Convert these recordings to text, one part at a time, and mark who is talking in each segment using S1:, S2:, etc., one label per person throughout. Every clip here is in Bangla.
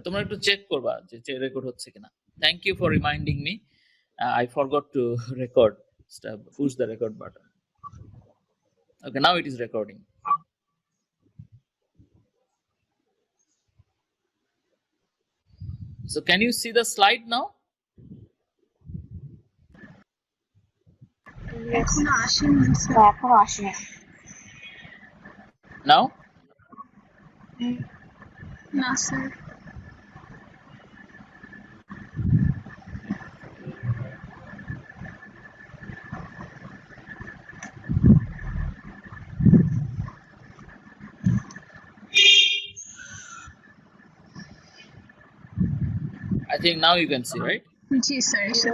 S1: তোমরা একটু চেক করবা যে রেকর্ড হচ্ছে কিনা। Thank you for reminding me, I forgot to record. Push the record button. Okay, now it is recording. So can you see the slide now?
S2: Yes.
S1: Now?
S2: No, sir.
S1: I think now you can see, right?
S2: Yes, sir. Yes, sir.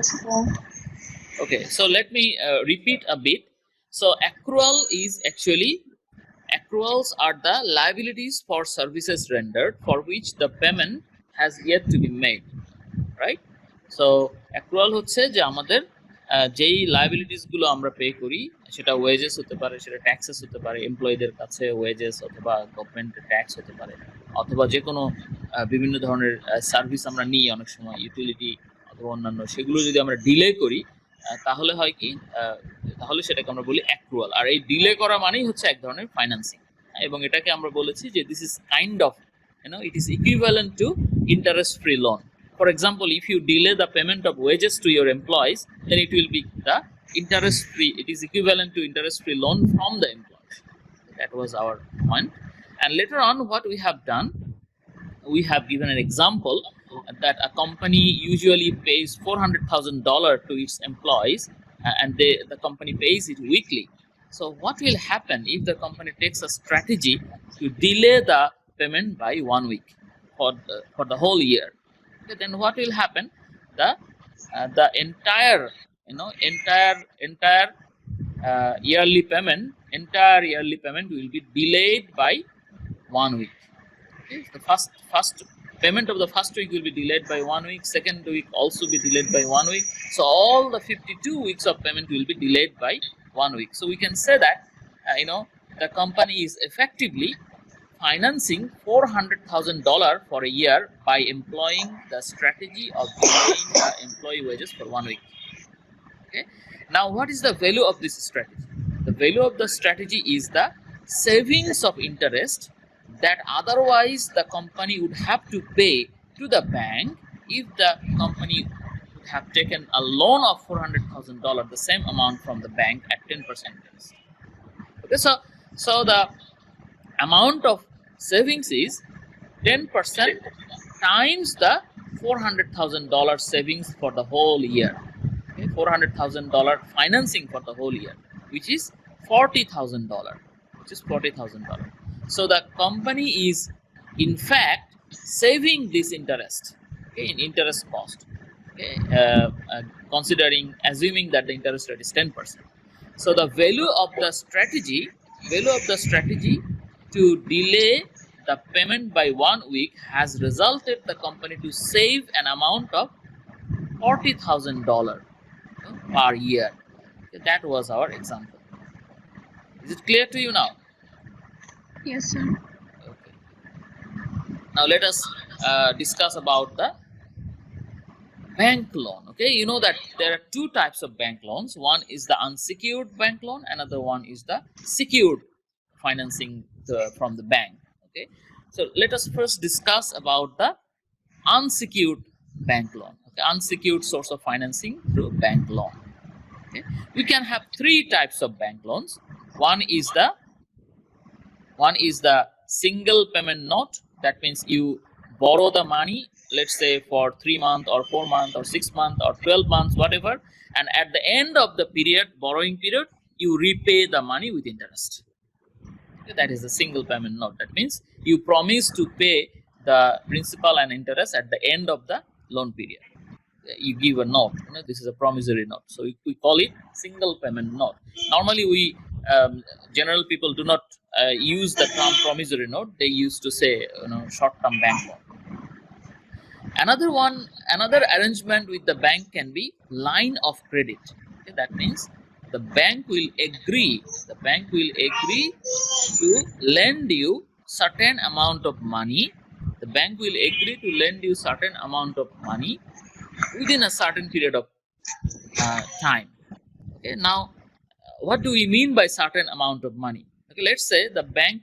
S1: Okay, so let me repeat a bit. So accruals are the liabilities for services rendered for which the payment has yet to be made, right? So accrual হচ্ছে যে আমাদের যেই লায়াবিলিটিস গুলো আমরা পে করি, সেটা ওয়েজেস হতে পারে, সেটা ট্যাক্সেস হতে পারে, এমপ্লয়ীদের কাছে ওয়েজেস অথবা গভর্নমেন্টের ট্যাক্স হতে পারে, অথবা যে কোনো বিভিন্ন ধরনের সার্ভিস আমরা নিই অনেক সময়, ইউটিলিটি অথবা অন্যান্য, সেগুলো যদি আমরা ডিলে করি তাহলে হয় কি, তাহলে সেটাকে আমরা বলি অ্যাক্রুয়াল। আর এই ডিলে করা মানেই হচ্ছে এক ধরনের ফাইন্যান্সিং, এবং এটাকে আমরা বলেছি যে this is kind of it is equivalent to interest free loan. For example, if you delay the payment of wages to your employees, then it will be the interest free, it is equivalent to interest free loan from the employees. That was our point. And later on, what we have done, we have given an example that a company usually pays $400,000 to its employees, and the company pays it weekly. So what will happen if the company takes a strategy to delay the payment by 1 week for the whole year? Okay, then what will happen? The entire yearly payment will be delayed by 1 week. Okay, the first payment of the first week will be delayed by 1 week, second week also be delayed by 1 week, so all the 52 weeks of payment will be delayed by 1 week. So we can say that the company is effectively financing $400,000 for a year by employing the strategy of delaying the employee wages for 1 week. Okay, now what is the value of this strategy? The value of the strategy is the savings of interest that otherwise the company would have to pay to the bank if the company would have taken a loan of $400,000, the same amount from the bank at 10% interest. Okay, so the amount of savings is 10% times the $400,000 savings for the whole year. Okay, $400,000 financing for the whole year, which is $40,000. So the company is in fact saving this interest, okay, in interest cost, okay, assuming that the interest rate is 10%. So the value of the strategy to delay the payment by 1 week has resulted the company to save an amount of $40,000 per year. Okay, that was our example. Is it clear to you now?
S2: Yes, sir.
S1: Okay. Now let us discuss about the bank loan. Okay, you know that there are two types of bank loans. One is the unsecured bank loan, another one is the secured financing from the bank. Okay, so let us first discuss about the unsecured bank loan. Okay, unsecured source of financing through bank loan. Okay, we can have three types of bank loans. One is the single payment note. That means you borrow the money, let's say for 3 months or 4 months or 6 months or 12 months, whatever, and at the end of the borrowing period, you repay the money with interest. Okay, that is a single payment note. That means you promise to pay the principal and interest at the end of the loan period. You give a note, this is a promissory note, so we call it single payment note. Normally we general people do not use the term promissory note. They used to say short-term bank loan. Another arrangement with the bank can be line of credit. Okay, that means the bank will agree to lend you certain amount of money the bank will agree to lend you certain amount of money within a certain period of time. Okay, now what do we mean by certain amount of money? Okay, let's say the bank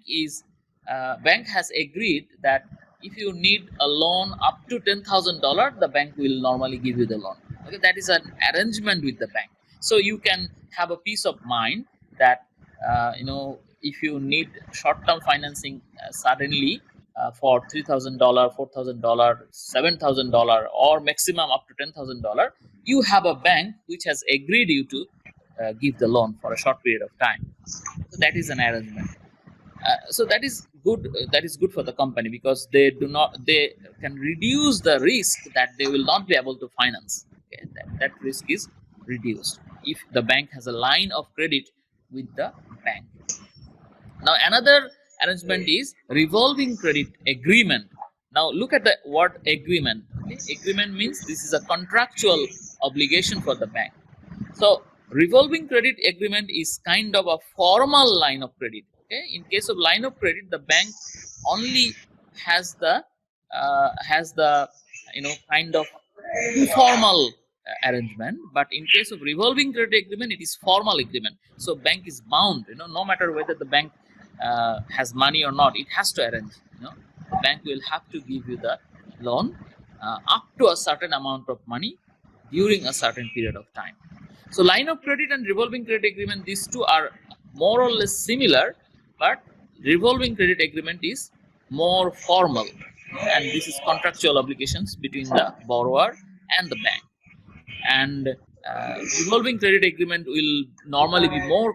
S1: has agreed that if you need a loan up to $10,000, the bank will normally give you the loan. Okay, that is an arrangement with the bank. So you can have a peace of mind that if you need short-term financing suddenly for $3,000, $4,000, $7,000, or maximum up to $10,000, you have a bank which has agreed you to give the loan for a short period of time. So that is an arrangement. So that is good. That is good for the company because they can reduce the risk that they will not be able to finance. Okay? That risk is reduced if the bank has a line of credit with the bank. Now another arrangement is revolving credit agreement. Now look at the word agreement. Okay? Agreement means this is a contractual obligation for the bank. So revolving credit agreement is kind of a formal line of credit. Okay, in case of line of credit, the bank only has the kind of informal arrangement, but in case of revolving credit agreement, it is formal agreement. So bank is bound. No matter whether the bank has money or not, it has to arrange. The bank will have to give you the loan up to a certain amount of money during a certain period of time. So line of credit and revolving credit agreement, these two are more or less similar, but revolving credit agreement is more formal, and this is contractual obligations between the borrower and the bank. And revolving credit agreement will normally be more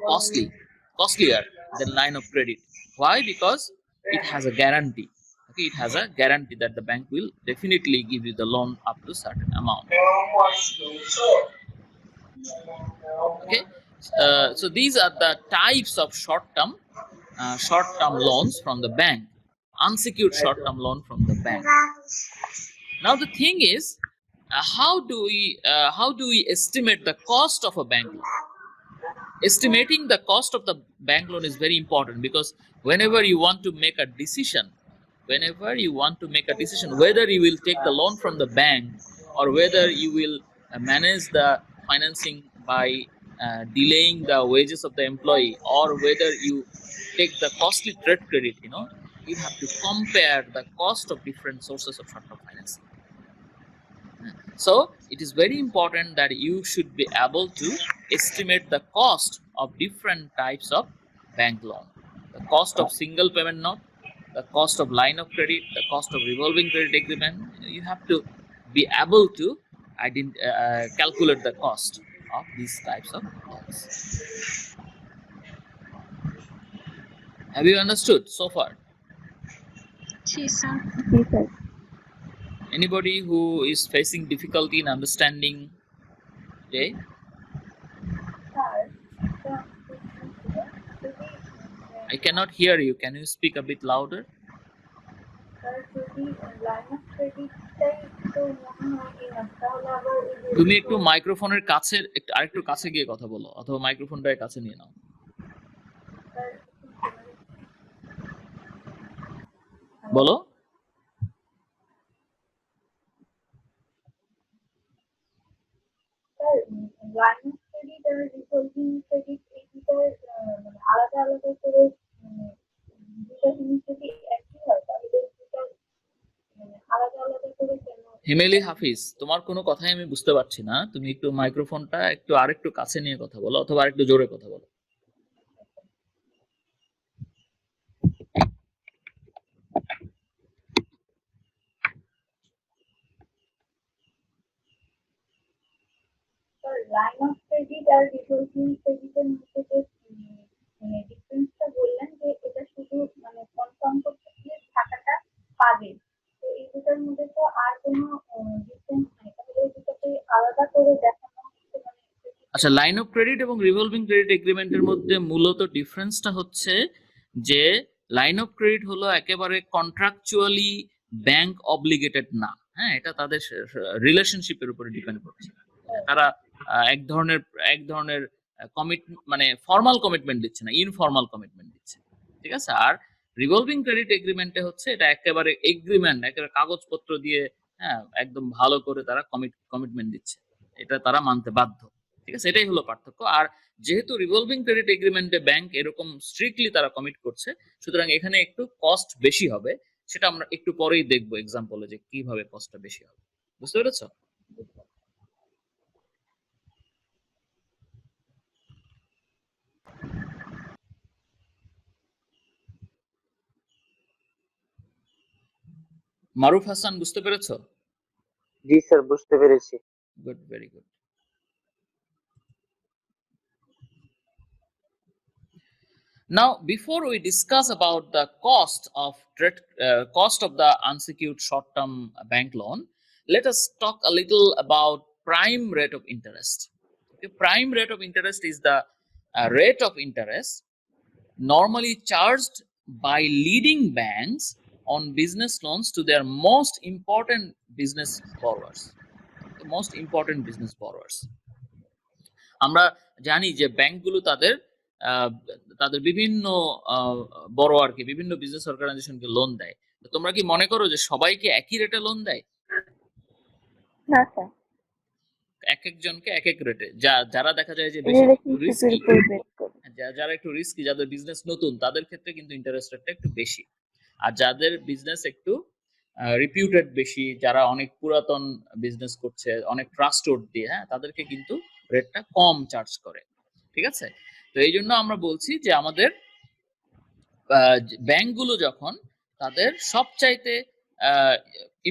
S1: costlier than line of credit. Why? Because it has a guarantee. Okay, it has a guarantee that the bank will definitely give you the loan up to certain amount. Okay, so these are the types of short-term loans from the bank, unsecured short-term loan from the bank. Now the thing is, how do we estimate the cost of a bank loan? Estimating the cost of the bank loan is very important because whenever you want to make a decision whether you will take the loan from the bank or whether you will manage the financing by delaying the wages of the employee, or whether you take the costly trade credit, you have to compare the cost of different sources of short-term financing. So it is very important that you should be able to estimate the cost of different types of bank loan. The cost of single payment note, the cost of line of credit, the cost of revolving credit agreement. You have to be able to calculate the cost of these types of loans. Have you understood so far?
S2: Yes, sir.
S3: Yes, sir.
S1: Anybody who is facing difficulty in understanding today? I cannot hear you. Can you speak a bit louder? তুমি একটু মাইক্রোফোনের কাছে আরেকটু কাছে গিয়ে কথা বলো, অথবা মাইক্রোফোনটাকে কাছে নিয়ে নাও। বলো। হিমেলি হাফিজ, তোমার কোনো কথাই আমি বুঝতে পারছি না। তুমি একটু মাইক্রোফোনটা আরেকটু কাছে নিয়ে কথা বলো, অথবা আরেকটু জোরে কথা বলো।
S3: লাইন অফ ক্রেডিট আর রিভলভিং ক্রেডিটের মধ্যে যে ডিফারেন্সটা বললেন যে এটা শুধু কনফার্ম করতে গিয়ে টাকাটা পাবে, তো এই দুটার মধ্যে তো আর কোনো ডিফারেন্স নেই, তাহলে এই দুটাকে আলাদা করে দেখানো হচ্ছে।
S1: আচ্ছা, লাইন অফ ক্রেডিট এবং রিভলভিং ক্রেডিট এগ্রিমেন্টের মধ্যে মূলত ডিফারেন্সটা হচ্ছে যে লাইন অফ ক্রেডিট হলো একেবারে কন্ট্রাকচুয়ালি ব্যাংক অব্লিগেটেড না। হ্যাঁ, এটা তাদের রিলেশনশিপের উপরে ডিপেন্ড করছে। তারা এক ধরনের ফর্মাল কমিটমেন্ট দিচ্ছে না, ইনফর্মাল কমিটমেন্ট দিচ্ছে। ঠিক আছে। আর রিভলভিং ক্রেডিট এগ্রিমেন্টে হচ্ছে এটা একেবারে এগ্রিমেন্ট, একেবারে কাগজপত্র দিয়ে, হ্যাঁ, একদম ভালো করে তারা কমিটমেন্ট দিচ্ছে, এটা তারা মানতে বাধ্য। ঠিক আছে, এটাই হলো পার্থক্য। আর যেহেতু রিভলভিং ক্রেডিট এগ্রিমেন্টে ব্যাংক এরকম স্ট্রিক্টলি তারা কমিট করছে, সুতরাং এখানে একটু কস্ট বেশি হবে। সেটা আমরা একটু পরেই দেখবো এক্সাম্পলে যে কিভাবে কস্টটা বেশি হবে। বুঝতে পেরেছো? মারুফ হাসান, বুঝতে পেরেছো?
S4: জি স্যার, বুঝতে পেরেছি।
S1: Good, very good. Now, before we discuss about the cost of the unsecured short-term bank loan, let us talk a little about prime rate of interest. Okay, prime rate of interest is the rate of interest normally charged by leading banks on business loans to their most important business borrowers. The most important business borrowers. আমরা জানি যে ব্যাংকগুলো তাদের বিভিন্ন বড়োয়ারকে, বিভিন্ন বিজনেস অর্গানাইজেশনকে লোন দেয়। তো তোমরা কি মনে করো যে সবাইকে একই রেটে লোন দেয়?
S2: না স্যার,
S1: এক একজনকে এক এক রেটে। যারা দেখা যায় যে বেশি রিস্কি, যারা একটু রিস্কি, যাদের বিজনেস নতুন, তাদের ক্ষেত্রে কিন্তু ইন্টারেস্ট রেটটা একটু বেশি। আর যাদের বিজনেস একটু রিপিউটেড বেশি, যারা অনেক পুরাতন বিজনেস করছে, অনেক ট্রাস্টেড দিয়ে, হ্যাঁ, তাদেরকে কিন্তু রেটটা কম চার্জ করে। ঠিক আছে, তো এই জন্য আমরা বলছি যে আমাদের ব্যাংকগুলো যখন তাদের সবচাইতে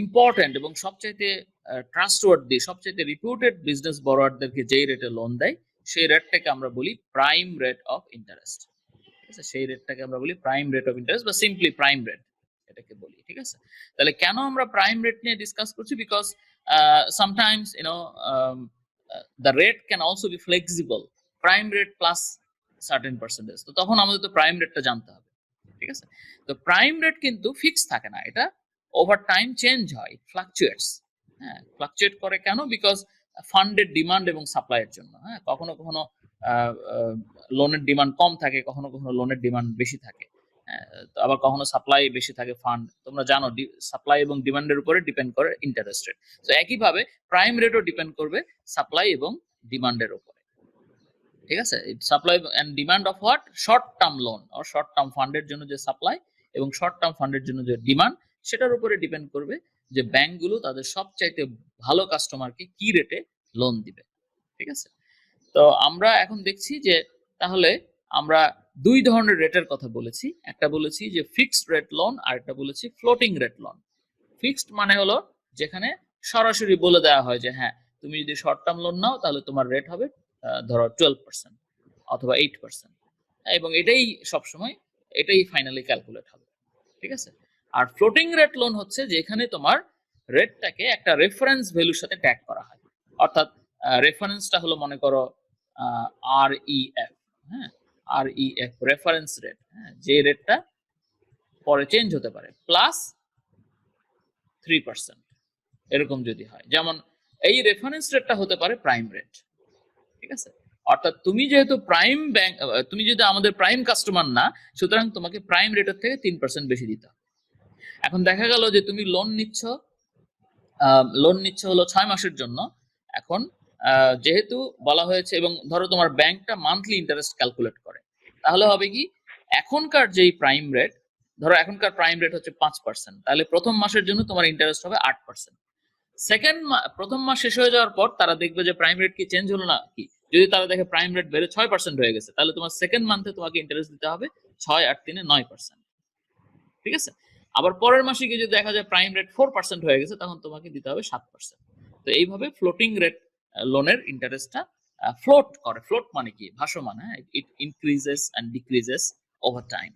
S1: ইম্পর্টেন্ট এবং সবচাইতে ট্রাস্টওয়ার্দি, সবচাইতে রিপিউটেড বিজনেস বড়োয়ারদেরকে যেই রেটে লোন দেয়, সেই রেটটাকে আমরা বলি প্রাইম রেট অফ ইন্টারেস্ট। ঠিক আছে, সেই রেটটাকে আমরা বলি প্রাইম রেট অফ ইন্টারেস্ট বা সিম্পলি প্রাইম রেট এটাকে বলি। ঠিক আছে, তাহলে কেন আমরা প্রাইম রেট নিয়ে ডিসকাস করছি? Because sometimes the rate can also be flexible, prime rate plus certain percentage। তো তখন আমাদের তো প্রাইম রেটটা জানতে হবে। ঠিক আছে, তো প্রাইম রেট কিন্তু ফিক্স থাকে না, এটা ওভার টাইম চেঞ্জ হয়, ফ্লাকচুয়েটস। হ্যাঁ, ফ্লাকচুয়েট করে কেন? বিকজ ফান্ডের ডিমান্ড এবং সাপ্লাইয়ের জন্য। হ্যাঁ, কখনো কখনো লোনের ডিমান্ড কম থাকে, কখনো কখনো লোনের ডিমান্ড বেশি থাকে, আবার কখনো সাপ্লাই বেশি থাকে ফান্ড। তোমরা জানো সাপ্লাই এবং ডিমান্ডের উপরে ডিপেন্ড করে ইন্টারেস্ট রেট। তো একইভাবে প্রাইম রেটও ডিপেন্ড করবে সাপ্লাই এবং ডিমান্ডের উপরে। ঠিক আছে, supply and demand of what? Short term loan or short term ফান্ডের জন্য যে সাপ্লাই এবং শর্ট টার্ম ফান্ডের জন্য যে ডিমান্ড, সেটার উপরে ডিপেন্ড করবে যে ব্যাংকগুলো তাদের সবচাইতে ভালো কাস্টমারকে কি রেটে লোন দিবে। ঠিক আছে, তো আমরা এখন দেখছি যে তাহলে আমরা দুই ধরনের রেটের কথা বলেছি। একটা বলেছি যে ফিক্সড রেট লোন, আর একটা বলেছি ফ্লোটিং রেট লোন। ফিক্সড মানে হলো যেখানে সরাসরি বলে দেওয়া হয় যে হ্যাঁ, তুমি যদি শর্ট টার্ম লোন নাও তাহলে তোমার রেট হবে ধরো 12% অথবা 8%, এবং এটাই সবসময়, এটাই ফাইনালি ক্যালকুলেট হবে। ঠিক আছে, আর ফ্লোটিং রেট লোন হচ্ছে যেখানে তোমার রেটটাকে একটা রেফারেন্স ভ্যালুর সাথে ট্যাগ করা হয়। অর্থাৎ রেফারেন্সটা হলো, মনে করো REF, হ্যাঁ, REF রেফারেন্স রেট, হ্যাঁ, যে রেটটা পরে চেঞ্জ হতে পারে, প্লাস 3% এরকম যদি হয়। যেমন এই রেফারেন্স রেটটা হতে পারে প্রাইম রেট। ঠিক আছে, অর্থাৎ তুমি যেহেতু প্রাইম ব্যাংক, তুমি যদি আমাদের প্রাইম কাস্টমার না, সুতরাং তোমাকে প্রাইম রেটের থেকে 3% বেশি দিতে হবে। এখন দেখা গেল যে তুমি লোন নিচ্ছ হলো 6 মাসের জন্য। এখন যেহেতু বলা হয়েছে, এবং ধরো তোমার ব্যাংকটা মান্থলি ইন্টারেস্ট ক্যালকুলেট করে, তাহলে হবে কি, এখনকার যেই প্রাইম রেট, ধরো এখনকার প্রাইম রেট হচ্ছে 5%, তাহলে প্রথম মাসের জন্য তোমার ইন্টারেস্ট হবে 8%। প্রথম মাস শেষ হয়ে যাওয়ার পর তারা দেখবে যে প্রাইম রেট কি চেঞ্জ হলো না কি, যদি তারা দেখে প্রাইম রেট বেড়ে 6% হয়ে গেছে, তাহলে তোমার সেকেন্ড মান্থে তোমাকে ইন্টারেস্ট দিতে হবে 6 আর 3 9%। ঠিক আছে, আবার পরের মাসে গিয়ে যদি দেখা যায় প্রাইম রেট 4% হয়ে গেছে, তখন তোমাকে দিতে হবে 7%। তো এইভাবে ফ্লোটিং রেট লোনের ইন্টারেস্টটা ফ্লোট করে। ফ্লোট মানে কি? ভাসমান। হ্যাঁ, it increases and decreases over time.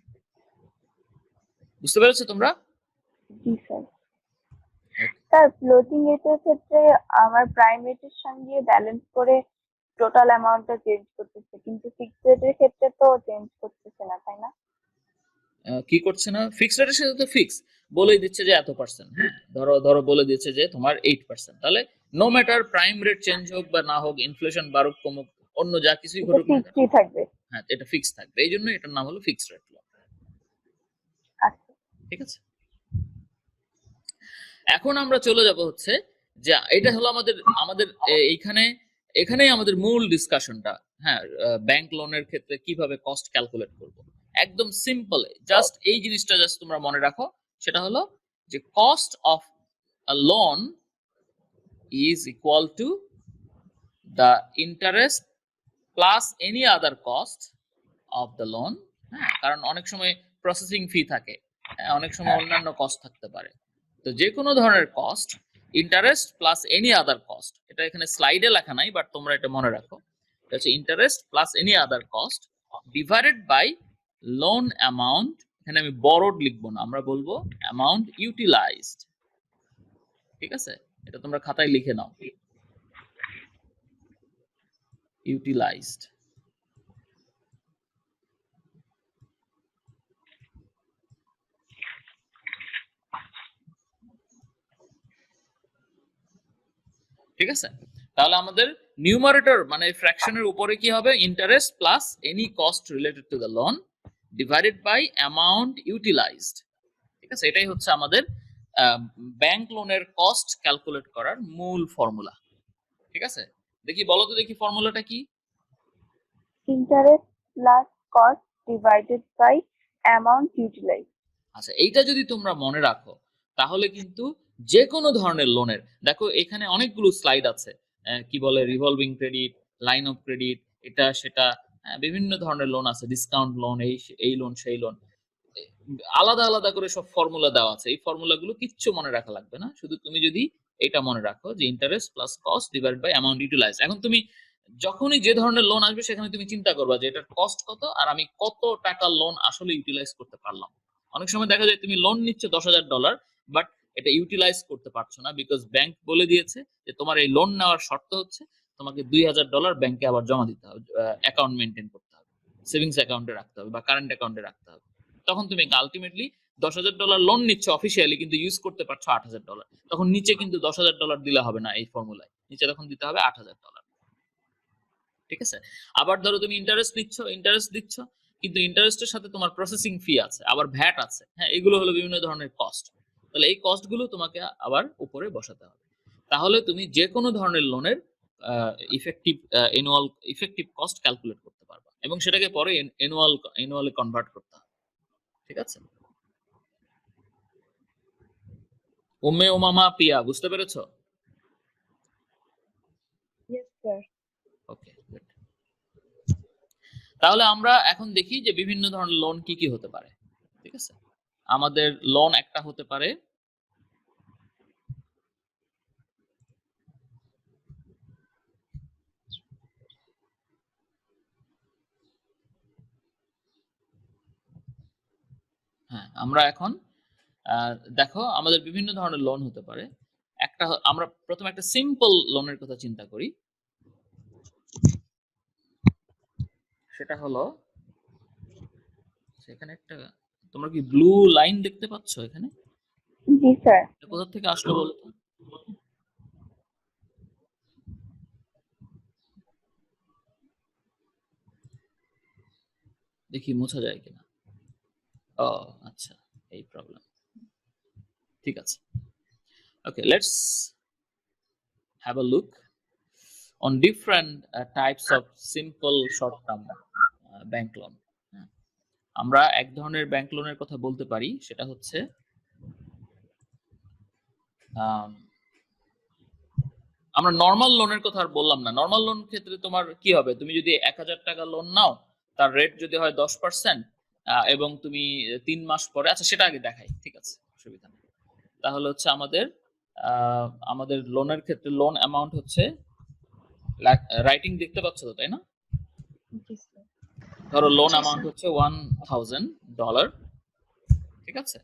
S1: বুঝতে পেরেছো তোমরা?
S2: জি স্যার। স্যার, ফ্লোটিং রেটের ক্ষেত্রে আমার প্রাইম রেটের সঙ্গে ব্যালেন্স করে টোটাল অ্যামাউন্টটা চেঞ্জ করতেছে, কিন্তু ফিক্সড রেটের ক্ষেত্রে তো চেঞ্জ করতেছে না, তাই না?
S1: কি করছে না? ফিক্সড রেটের সাথে তো ফিক্স বলেই দিচ্ছে যে এত পার্সেন্ট। ধরো বলে দিচ্ছে যে তোমার 8%, তাহলে no matter prime rate change হোক বা না হোক, ইনফ্লেশন বাড়ুক কমুক, অন্য যা কিছুই ঘটুক না,
S2: ফিক্সডই থাকবে।
S1: হ্যাঁ, এটা ফিক্স থাকবে। এই জন্য এটার নাম হলো ফিক্সড রেট লোন। ঠিক আছে, এখন আমরা চলে যাব হচ্ছে যে এটা হলো আমাদের আমাদের এইখানে এখানেই আমাদের মূল ডিসকাশনটা। হ্যাঁ, ব্যাংক লোনের ক্ষেত্রে কিভাবে কস্ট ক্যালকুলেট করব, একদম সিম্পল। জাস্ট এই জিনিসটা জাস্ট তোমরা মনে রাখো, সেটা হলো যে cost of a loan is equal to the interest plus any other cost of the loan। হ্যাঁ, কারণ অনেক সময় প্রসেসিং ফি থাকে, অনেক সময় অন্যান্য কস্ট থাকতে পারে। তো যে কোনো ধরনের cost, interest plus any other cost, এটা এখানে স্লাইডে লেখা নাই, বাট তোমরা এটা মনে রাখো, এটা হচ্ছে interest plus any other cost divided by loan amount. এখানে আমি বরোড লিখবো না, আমরা বলবো অ্যামাউন্ট ইউটিলাইজড। ঠিক আছে, এটা তোমরা খাতায় লিখে নাও, ইউটিলাইজড। ঠিক আছে, তাহলে আমাদের নিউমারেটর মানে ফ্র্যাকশনের উপরে কি হবে, interest plus any cost related to the loan divided by amount utilised. ঠিক আছে, এটাই হচ্ছে আমাদের ব্যাংক লোনের কস্ট ক্যালকুলেট করার মূল ফর্মুলা। ঠিক আছে, দেখি বলো তো, দেখি ফর্মুলাটা কি?
S2: Interest plus cost divided by amount utilise.
S1: আচ্ছা, এইটা যদি তোমরা মনে রাখো তাহলে কিন্তু যে কোনো ধরনের লোনের, দেখো এখানে অনেকগুলো স্লাইড আছে, কি বলে revolving credit, line of credit, এটা সেটা, বিভিন্ন ধরনের লোন আছে, ডিসকাউন্ট লোন, এই লোন সেই লোন, আলাদা আলাদা করে সব ফর্মুলা দেওয়া আছে। এই ফর্মুলাগুলো কিচ্ছু মনে রাখা লাগবে না, শুধু তুমি যদি এটা মনে রাখো যে interest plus cost divide by amount utilise. এখন তুমি যখনই যে ধরনের লোন আসবে সেখানে তুমি চিন্তা করবা যে এটার কস্ট কত আর আমি কত টাকা লোন আসলে ইউটিলাইজ করতে পারলাম। অনেক সময় দেখা যায় তুমি লোন নিচ্ছ $10,000, বাট এটা ইউটিলাইজ করতে পারছো না, বিকজ ব্যাংক বলে দিয়েছে যে তোমার এই লোন নেওয়ার শর্ত হচ্ছে তোমাকে $2,000 ব্যাংকে আবার জমা দিতে হবে, অ্যাকাউন্ট মেনটেন করতে হবে, সেভিংস অ্যাকাউন্টে রাখতে হবে বা কারেন্ট অ্যাকাউন্টে রাখতে হবে। তখন তুমি আলটিমেটলি $10,000 লোন নিচ্ছ অফিসিয়ালি, কিন্তু ইউজ করতে পারছো $8,000। তখন নিচে কিন্তু $10,000 দিলে হবে না, এই ফর্মুলায় নিচে তখন দিতে হবে $8,000। ঠিক আছে, আবার ধরো তুমি ইন্টারেস্ট নিচ্ছ, ইন্টারেস্ট দিচ্ছ, কিন্তু ইন্টারেস্টের সাথে তোমার প্রসেসিং ফি আছে, আবার ভ্যাট আছে। হ্যাঁ, এগুলো হলো বিভিন্ন ধরনের কস্ট। তাহলে এই কস্ট গুলো তোমাকে আবার উপরে বসাতে হবে, তাহলে তুমি যে কোনো ধরনের লোনের ইফেক্টিভ কস্ট ক্যালকুলেট করতে পারবা এবং সেটাকে পরে অ্যানুয়ালি কনভার্ট করতে হবে। ঠিক আছে, উম্মে ওমামা পিয়া, বুঝতে পেরেছো?
S2: Yes sir.
S1: Okay, good. তাহলে আমরা এখন দেখি যে বিভিন্ন ধরনের লোন কি কি হতে পারে। ঠিক আছে, আমাদের লোন একটা হতে পারে হ্যাঁ, আমরা এখন দেখো আমাদের বিভিন্ন ধরনের লোন হতে পারে। আমরা প্রথমে একটা সিম্পল লোনের কথা চিন্তা করি, সেটা হলো সেখানে একটা, তোমরা কি ব্লু লাইন দেখতে পাচ্ছ এখানে?
S2: জি স্যার।
S1: কোথা থেকে আসলো বলো তো? দেখি মোছা যায় কিনা। ও আচ্ছা, এই প্রবলেম। ঠিক আছে, okay, let's have a look on different types of simple short term bank loan। আমরা এক ধরনের ব্যাংক লোনের কথা বলতে পারি, সেটা হচ্ছে আমরা নর্মাল লোনের কথা আর বললাম না। নর্মাল লোন ক্ষেত্রে তোমার কি হবে, তুমি যদি 1,000 টাকা লোন নাও, তার রেট যদি হয় 10% এবং তুমি 3 মাস পরে, আচ্ছা সেটা আগে দেখাই, ঠিক আছে, অসুবিধা নেই। তাহলে হচ্ছে আমাদের লোনের ক্ষেত্রে লোন অ্যামাউন্ট হচ্ছে, রাইটিং দেখতে পাচ্ছ তো, তাই না? ধরো লোন অ্যামাউন্ট হচ্ছে $1,000, ঠিক আছে,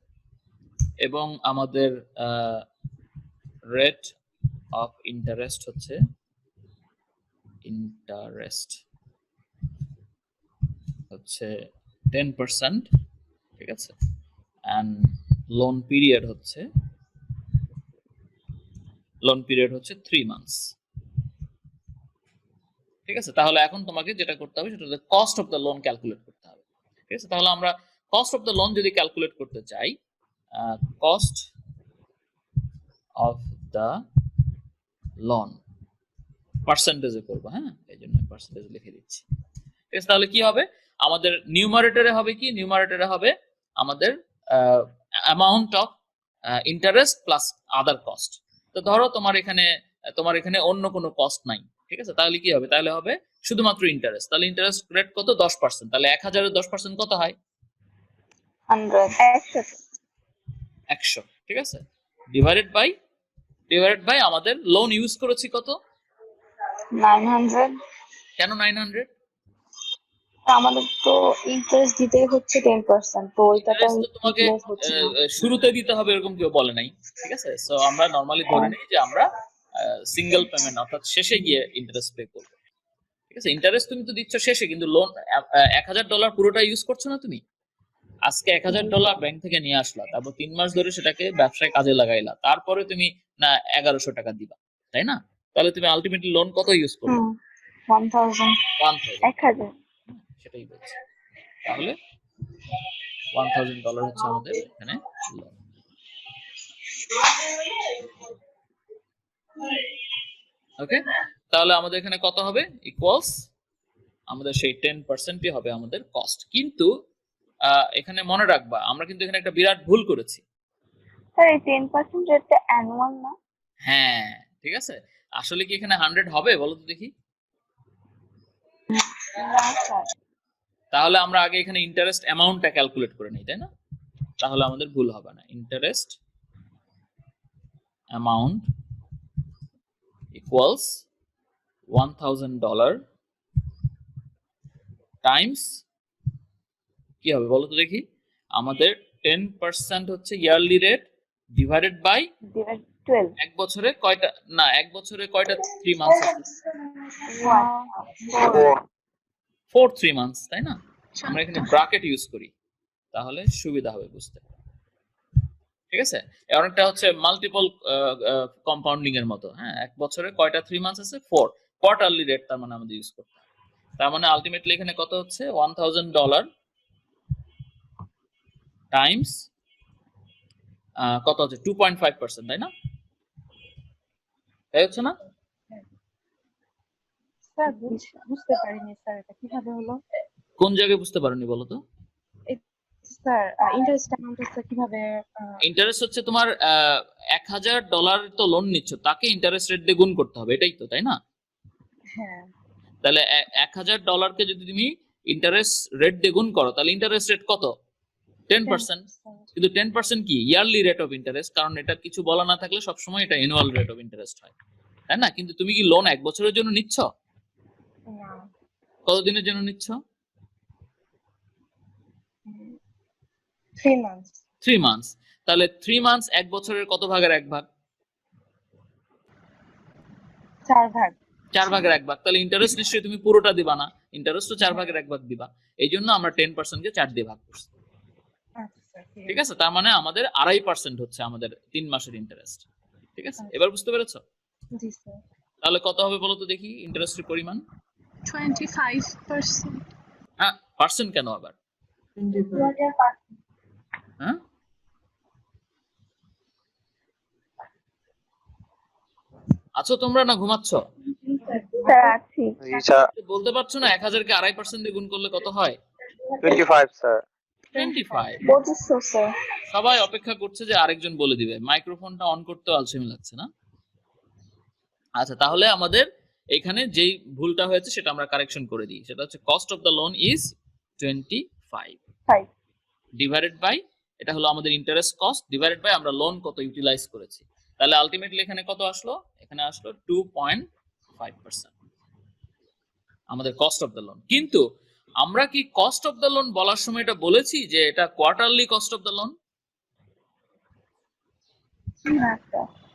S1: এবং আমাদের রেট অফ ইন্টারেস্ট হচ্ছে ইন্টারেস্ট হচ্ছে 10%, ঠিক আছে, এন্ড লোন পিরিয়ড হচ্ছে 3 মান্থস। ঠিক আছে, তাহলে এখন তোমাকে যেটা করতে হবে সেটা হচ্ছে cost of the loan calculate করতে হবে। ঠিক আছে, তাহলে আমরা কস্ট অফ দ্য লোন যদি ক্যালকুলেট করতে চাই, কস্ট অফ দ্য লোন পার্সেন্টেজে করবো, হ্যাঁ, এই জন্য পার্সেন্টেজ লিখে দিচ্ছি। ঠিক আছে, তাহলে কি হবে আমাদের নিউমারেটরে হবে কি, নিউমারেটরে হবে আমাদের amount of interest plus other cost. তো ধরো তোমার এখানে অন্য কোনো কস্ট নাই, ঠিক আছে, তাহলে কি হবে, তাহলে হবে শুধুমাত্র ইন্টারেস্ট। তাহলে ইন্টারেস্ট রেট কত, 10%। তাহলে 1000-এর 10% কত হয়, 100। ঠিক আছে, ডিভাইডেড বাই আমাদের লোন ইউজ করেছি কত,
S2: 900।
S1: কেন 900?
S2: আমাদের তো ইন্টারেস্ট দিতে হচ্ছে 10%, তো ওইটাটা
S1: ইন্টারেস্ট তো তোমাকে
S2: হচ্ছে না।
S1: শুরুতে দিতে হবে এরকম কেউ বলে নাই, ঠিক আছে। সো আমরা নরমালি ধরে নিই যে আমরা সিঙ্গেল পেমেন্ট অর্থাৎ শেষে গিয়ে ইন্টারেস্ট পে করব। ঠিক আছে, ইন্টারেস্ট তুমি তো দিচ্ছ শেষে, কিন্তু লোন $1000 পুরোটা ইউজ করছো না তুমি। আজকে $1000 ব্যাংক থেকে নিয়ে আসলা, তারপর 3 মাস ধরে সেটাকে ব্যবসায় কাজে লাগাইলা, তারপরে তুমি না 1100 টাকা দিবা, তাই না? তাহলে তুমি আলটিমেটলি লোন কত ইউজ করবে,
S2: 1000।
S1: 1000। সেটাই বলছি। তাহলে $1000 হচ্ছে আমাদের এখানে লোন। ওকে, তাহলে আমাদের এখানে কত হবে, ইকুয়ালস আমাদের সেই 10%ই হবে আমাদের কস্ট। কিন্তু এখানে মনে রাখবা আমরা কিন্তু এখানে একটা বিরাট ভুল করেছি।
S2: স্যার এই 10% রেটটা অ্যানুয়াল না?
S1: হ্যাঁ, ঠিক আছে, আসলে কি এখানে 100 হবে বলো তো দেখি।
S2: না স্যার।
S1: তাহলে আমরা আগে এখানে ইন্টারেস্ট অ্যামাউন্টটা ক্যালকুলেট করে নিই, তাই না? তাহলে আমাদের ভুল হবে না। ইন্টারেস্ট অ্যামাউন্ট ইকুয়ালস $1000 টাইমস কি হবে বলো তো দেখি, আমাদের 10% হচ্ছে ইয়ারলি রেট ডিভাইডেড বাই
S2: 12।
S1: এক বছরে কয়টা, না এক বছরে কয়টা 3 মান্থস আছে, 4 3 মান্থস, তাই না? আমরা এখানে ব্র্যাকেট ইউজ করি, তাহলে সুবিধা হবে বুঝতে। ঠিক আছে, অনেকটা হচ্ছে মাল্টিপল কম্পাউন্ডিং এর মতো, হ্যাঁ, এক বছরে কয়টা 3 মান্থস আছে, 4। কোয়ার্টারলি রেট তার মানে আমাদের ইউজ করতে হবে। তার মানে আলটিমেটলি এখানে কত হচ্ছে, $1000 টাইমস কত হচ্ছে, 2.5%, তাই না? তাই হচ্ছে না?
S5: স্যার বুঝতে পারিনি স্যার, এটা কিভাবে হলো?
S1: কোন জায়গায় বুঝতে পারোনি বলো তো?
S5: স্যার ইন্টারেস্ট অ্যামাউন্টটা কিভাবে?
S1: ইন্টারেস্ট হচ্ছে তোমার $1000 তো লোন নিচ্ছ, তাকে ইন্টারেস্ট রেট দিয়ে গুণ করতে হবে, এটাই তো, তাই না?
S5: হ্যাঁ।
S1: তাহলে $1000 কে যদি তুমি ইন্টারেস্ট রেট দিয়ে গুণ করো, তাহলে ইন্টারেস্ট রেট কত, 10%। কিন্তু 10% কি, ইয়ারলি রেট অফ ইন্টারেস্ট, কারণ এটা কিছু বলা না থাকলে সবসময় এটা অ্যানুয়াল রেট অফ ইন্টারেস্ট হয়, তাই না? কিন্তু তুমি কি লোন 1 বছরের জন্য নিচ্ছ,
S5: না,
S1: কতদিনের জন্য নিচ্ছ,
S5: 3 মান্থস।
S1: 3 মান্থস। তাহলে 3 মান্থস 1 বছরের কত ভাগের 1 ভাগ,
S5: 4 ভাগ।
S1: 4 ভাগের 1 ভাগ। তাহলে ইন্টারেস্ট নিশ্চয়ই তুমি পুরোটা দিবা না, ইন্টারেস্টও 4 ভাগের 1 ভাগ দিবা। এই জন্য আমরা 10% কে 4 দিয়ে ভাগ করছি।
S5: আচ্ছা,
S1: ঠিক আছে, তার মানে আমাদের 2.5% হচ্ছে আমাদের 3 মাসের ইন্টারেস্ট। ঠিক আছে, এবার বুঝতে পেরেছো?
S5: জি স্যার।
S1: তাহলে কত হবে বলো তো দেখি ইন্টারেস্টের পরিমাণ?
S5: 25%।
S1: হ্যাঁ, পার্সেন্ট কেন আবার, হ্যাঁ? আছো তোমরা না ঘুমাচ্ছ?
S2: স্যার আছি।
S1: বলতে পারছো না 1000 কে 2.5% দিয়ে গুণ করলে কত হয়?
S4: 25 স্যার।
S1: 25।
S2: 2500 স্যার।
S1: সবাই অপেক্ষা করছে যে আরেকজন বলে দিবে, মাইক্রোফোনটা অন করতে আলসেমি লাগছে না? আচ্ছা, তাহলে আমাদের এখানে যেই ভুলটা হয়েছে সেটা আমরা কারেকশন করে দিই। সেটা হচ্ছে cost of the loan is 25 divided by, এটা হলো আমাদের ইন্টারেস্ট কস্ট, ডিভাইডেড বাই আমরা লোন কত ইউটিলাইজ করেছি। তাহলে আলটিমেটলি এখানে কত আসলো, এখানে আসলো 2.5% আমাদের কস্ট অফ দ্য লোন। কিন্তু আমরা কি কস্ট অফ দ্য লোন বলার সময় এটা বলেছি যে এটা quarterly cost of the loan?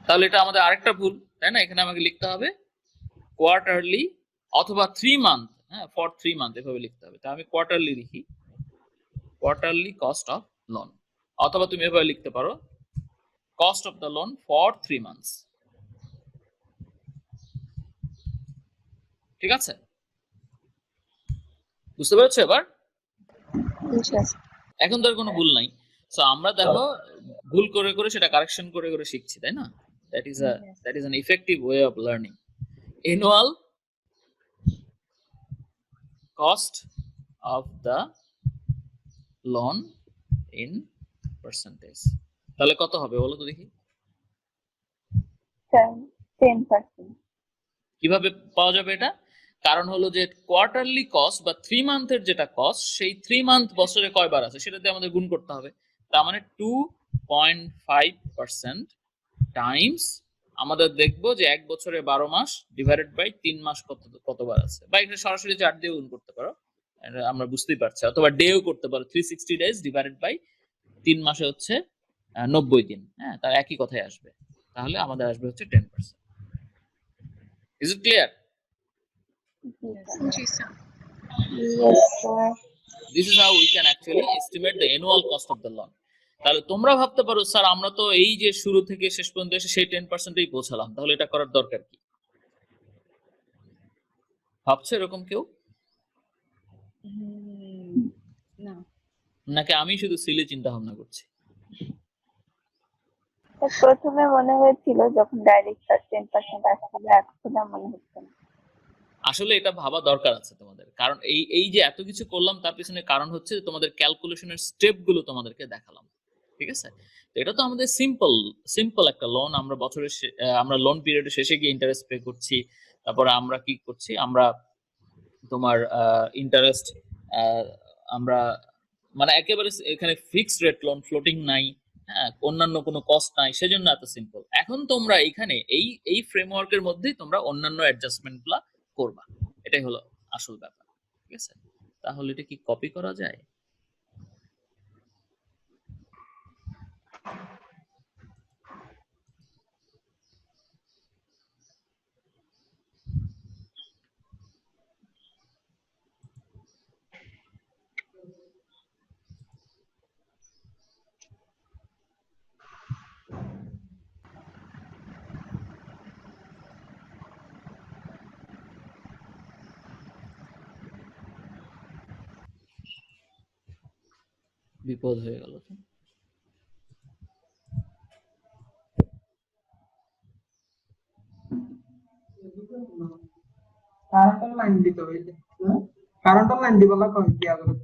S1: তাহলে এটা আমাদের আরেকটা ভুল, তাই না? এখানে আমাকে লিখতে হবে কোয়ার্টারলি অথবা 3 মান্থ, হ্যাঁ, ফর 3 মান্থ এভাবে লিখতে হবে। তাই আমি কোয়ার্টারলি লিখি, কোয়ার্টারলি কস্ট অফ লোন, অথবা তুমি এভাবে লিখতে পারো cost of the loan for 3 months. ঠিক আছে, বুঝতে পেরেছো এবার? এখন তো আর কোনো ভুল নাই। সো আমরা দেখো ভুল করে করে সেটা কারেকশন করে করে শিখছি, তাই না? That is an effective way of learning. Annual cost of the loan in percentage. তাহলে কত হবে বলো তো দেখি?
S2: 10%.
S1: কিভাবে পাওয়া যাবে এটা? কারণ হলো যে কোয়ার্টারলি কস্ট বা 3 মান্থের যেটা কস্ট, সেই 3 মান্থ বছরে কয়বার আছে সেটা দিয়ে আমাদের গুণ করতে হবে। তার মানে 2.5% টাইমস আমাদের দেখবো যে এক বছরে 12 মাস ডিভাইডেড বাই 3 মাস কতবার আছে, বা এখানে সরাসরি 4 দিয়ে গুণ করতে পারো, এটা আমরা বুঝতেই পারছি, অথবা ডেও করতে পারো, 360 ডেজ ডিভাইডেড বাই 3 মাসে হচ্ছে 90 দিন। হ্যাঁ, তার একই কথাই আসবে। তাহলে আমাদের আসবে হচ্ছে 10%। Is it clear?
S5: G sir.
S2: Yes, sir.
S1: This is how we can actually estimate the annual cost of the loan. তাহলে তোমরা ভাবতে পারো, স্যার আমরা তো এই যে শুরু থেকে শেষ পর্যন্ত এসে সেই 10%ই পৌঁছালাম, তাহলে এটা করার দরকার কি? ভাবছো এরকম কেউ?
S5: না।
S1: নাকি আমি শুধু সিলি চিন্তা ভাবনা করছি?
S2: প্রথমে মনে হয়েছিল যখন ডাইরেক্ট 10% আসছিল, এখন আর মনে হচ্ছে না।
S1: আসলে এটা ভাবা দরকার আছে তোমাদের, কারণ এই যে এত কিছু করলাম তার পিছনে কারণ হচ্ছে যে তোমাদের ক্যালকুলেশনের স্টেপ গুলো তোমাদেরকে দেখালাম, ঠিক আছে? তো এটা তো আমাদের সিম্পল একটা লোন, আমরা বছরের আমরা লোন পিরিয়ডের শেষে গিয়ে ইন্টারেস্ট পে করছি। তারপরে আমরা কি করছি, আমরা তোমার ইন্টারেস্ট আমরা মানে একেবারে এখানে ফিক্সড রেট লোন, ফ্লোটিং নাই, হ্যাঁ, অন্যান্য কোনো কস্ট নাই, সেজন্য এত সিম্পল। এখন তোমরা এখানে এই ফ্রেমওয়ার্কের মধ্যেই তোমরা অন্যান্য অ্যাডজাস্টমেন্টগুলো করবা, এটাই হলো আসল ব্যাপার, ঠিক আছে? তাহলে এটা কি কপি করা যায়? বিপদ হয়ে গেল তো।
S6: কারেন্টের লাইন দিতে হইছে, কারেন্টের লাইন দিবলা কই দিয়া করে।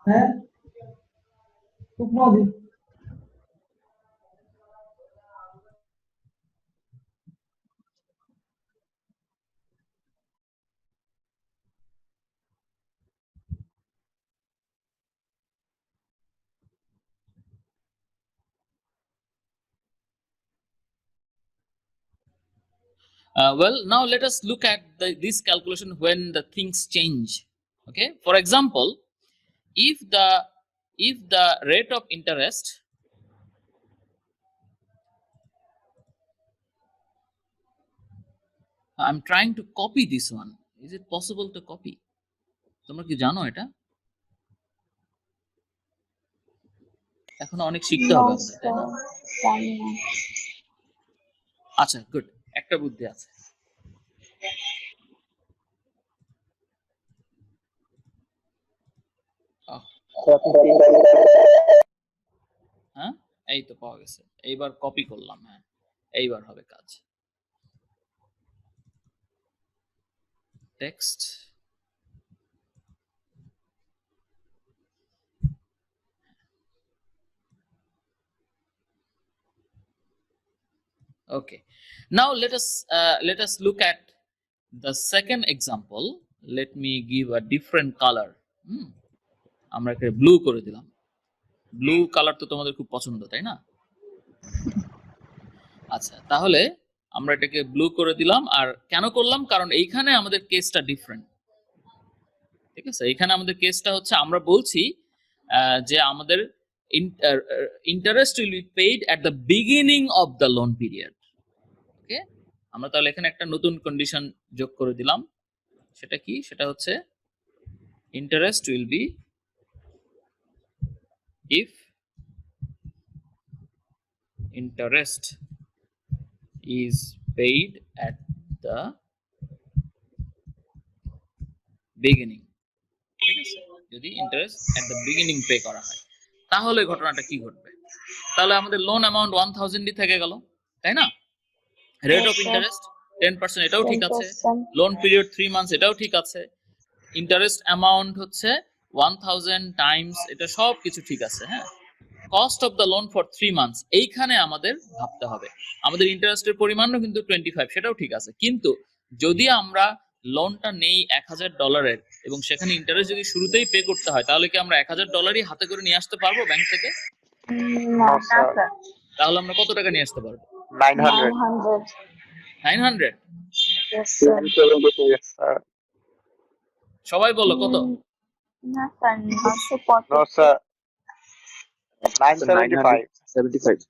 S6: হ্যাঁ, শুকনো দিন।
S1: Well, now let us look at this calculation when the things change. Okay, for example, if the rate of interest I'm trying to copy this one. Is it possible to copy? তোমরা কি জানো এটা? এখন অনেক শিখতে হবে আমাদের, তাই না?
S2: জানি না।
S1: আচ্ছা, গুড, একটা বুদ্ধি আছে। হ্যাঁ, এই তো পাওয়া গেছে। এইবার কপি করলাম, হ্যাঁ, এইবার হবে কাজ। Text, okay. Now let us look at the second example. Let me give a different color. আমরা একে ব্লু করে দিলাম। ব্লু কালার তো তোমাদের খুব পছন্দ, তাই না? আচ্ছা, তাহলে আমরা এটাকে ব্লু করে দিলাম। আর কেন করলাম? কারণ এইখানে আমাদের কেসটা ডিফারেন্ট, ঠিক আছে? এখানে আমাদের কেসটা হচ্ছে আমরা বলছি যে আমাদের interest will be paid at the beginning of the loan period. Okay, আমরা তাহলে এখানে একটা নতুন কন্ডিশন যোগ করে দিলাম। সেটা কি? সেটা হচ্ছে interest will B if interest is paid at the beginning, ঠিক আছে, যদি interest at the beginning pay করা হয় তাহলে ঘটনাটা কি ঘটবে? তাহলে আমাদের লোন অ্যামাউন্ট 1000 থেকে গেল, তাই না? Rate
S2: Yes,
S1: of
S2: sir.
S1: Interest 10%, এটাও ঠিক আছে।
S2: 10%.
S1: লোন পিরিয়ড 3 মান্থস, এটাও ঠিক আছে। ইন্টারেস্ট অ্যামাউন্ট হচ্ছে 1000 টাইমস, এটা সব কিছু ঠিক আছে। হ্যাঁ, cost of the loan for 3 months, এইখানে আমাদের ভাবতে হবে আমাদের ইন্টারেস্টের পরিমাণও কিন্তু 25, সেটাও ঠিক আছে। কিন্তু যদি আমরা লোনটা নেই $1000 এবং সেখানে ইন্টারেস্ট যদি শুরুতেই পে করতে হয়, তাহলে কি আমরা $1000 হাতে করে নিয়ে আসতে পারবো ব্যাংক থেকে?
S2: না,
S4: No, sir.
S2: স্যার।
S1: তাহলে আমরা কত টাকা নিয়ে আসতে পারবো?
S4: 900.
S2: 900.
S1: 900।
S2: Yes, sir.
S4: 976, sir.
S1: সবাই বলো কত?
S2: না স্যার, 975.
S4: No, sir. 975.
S7: 975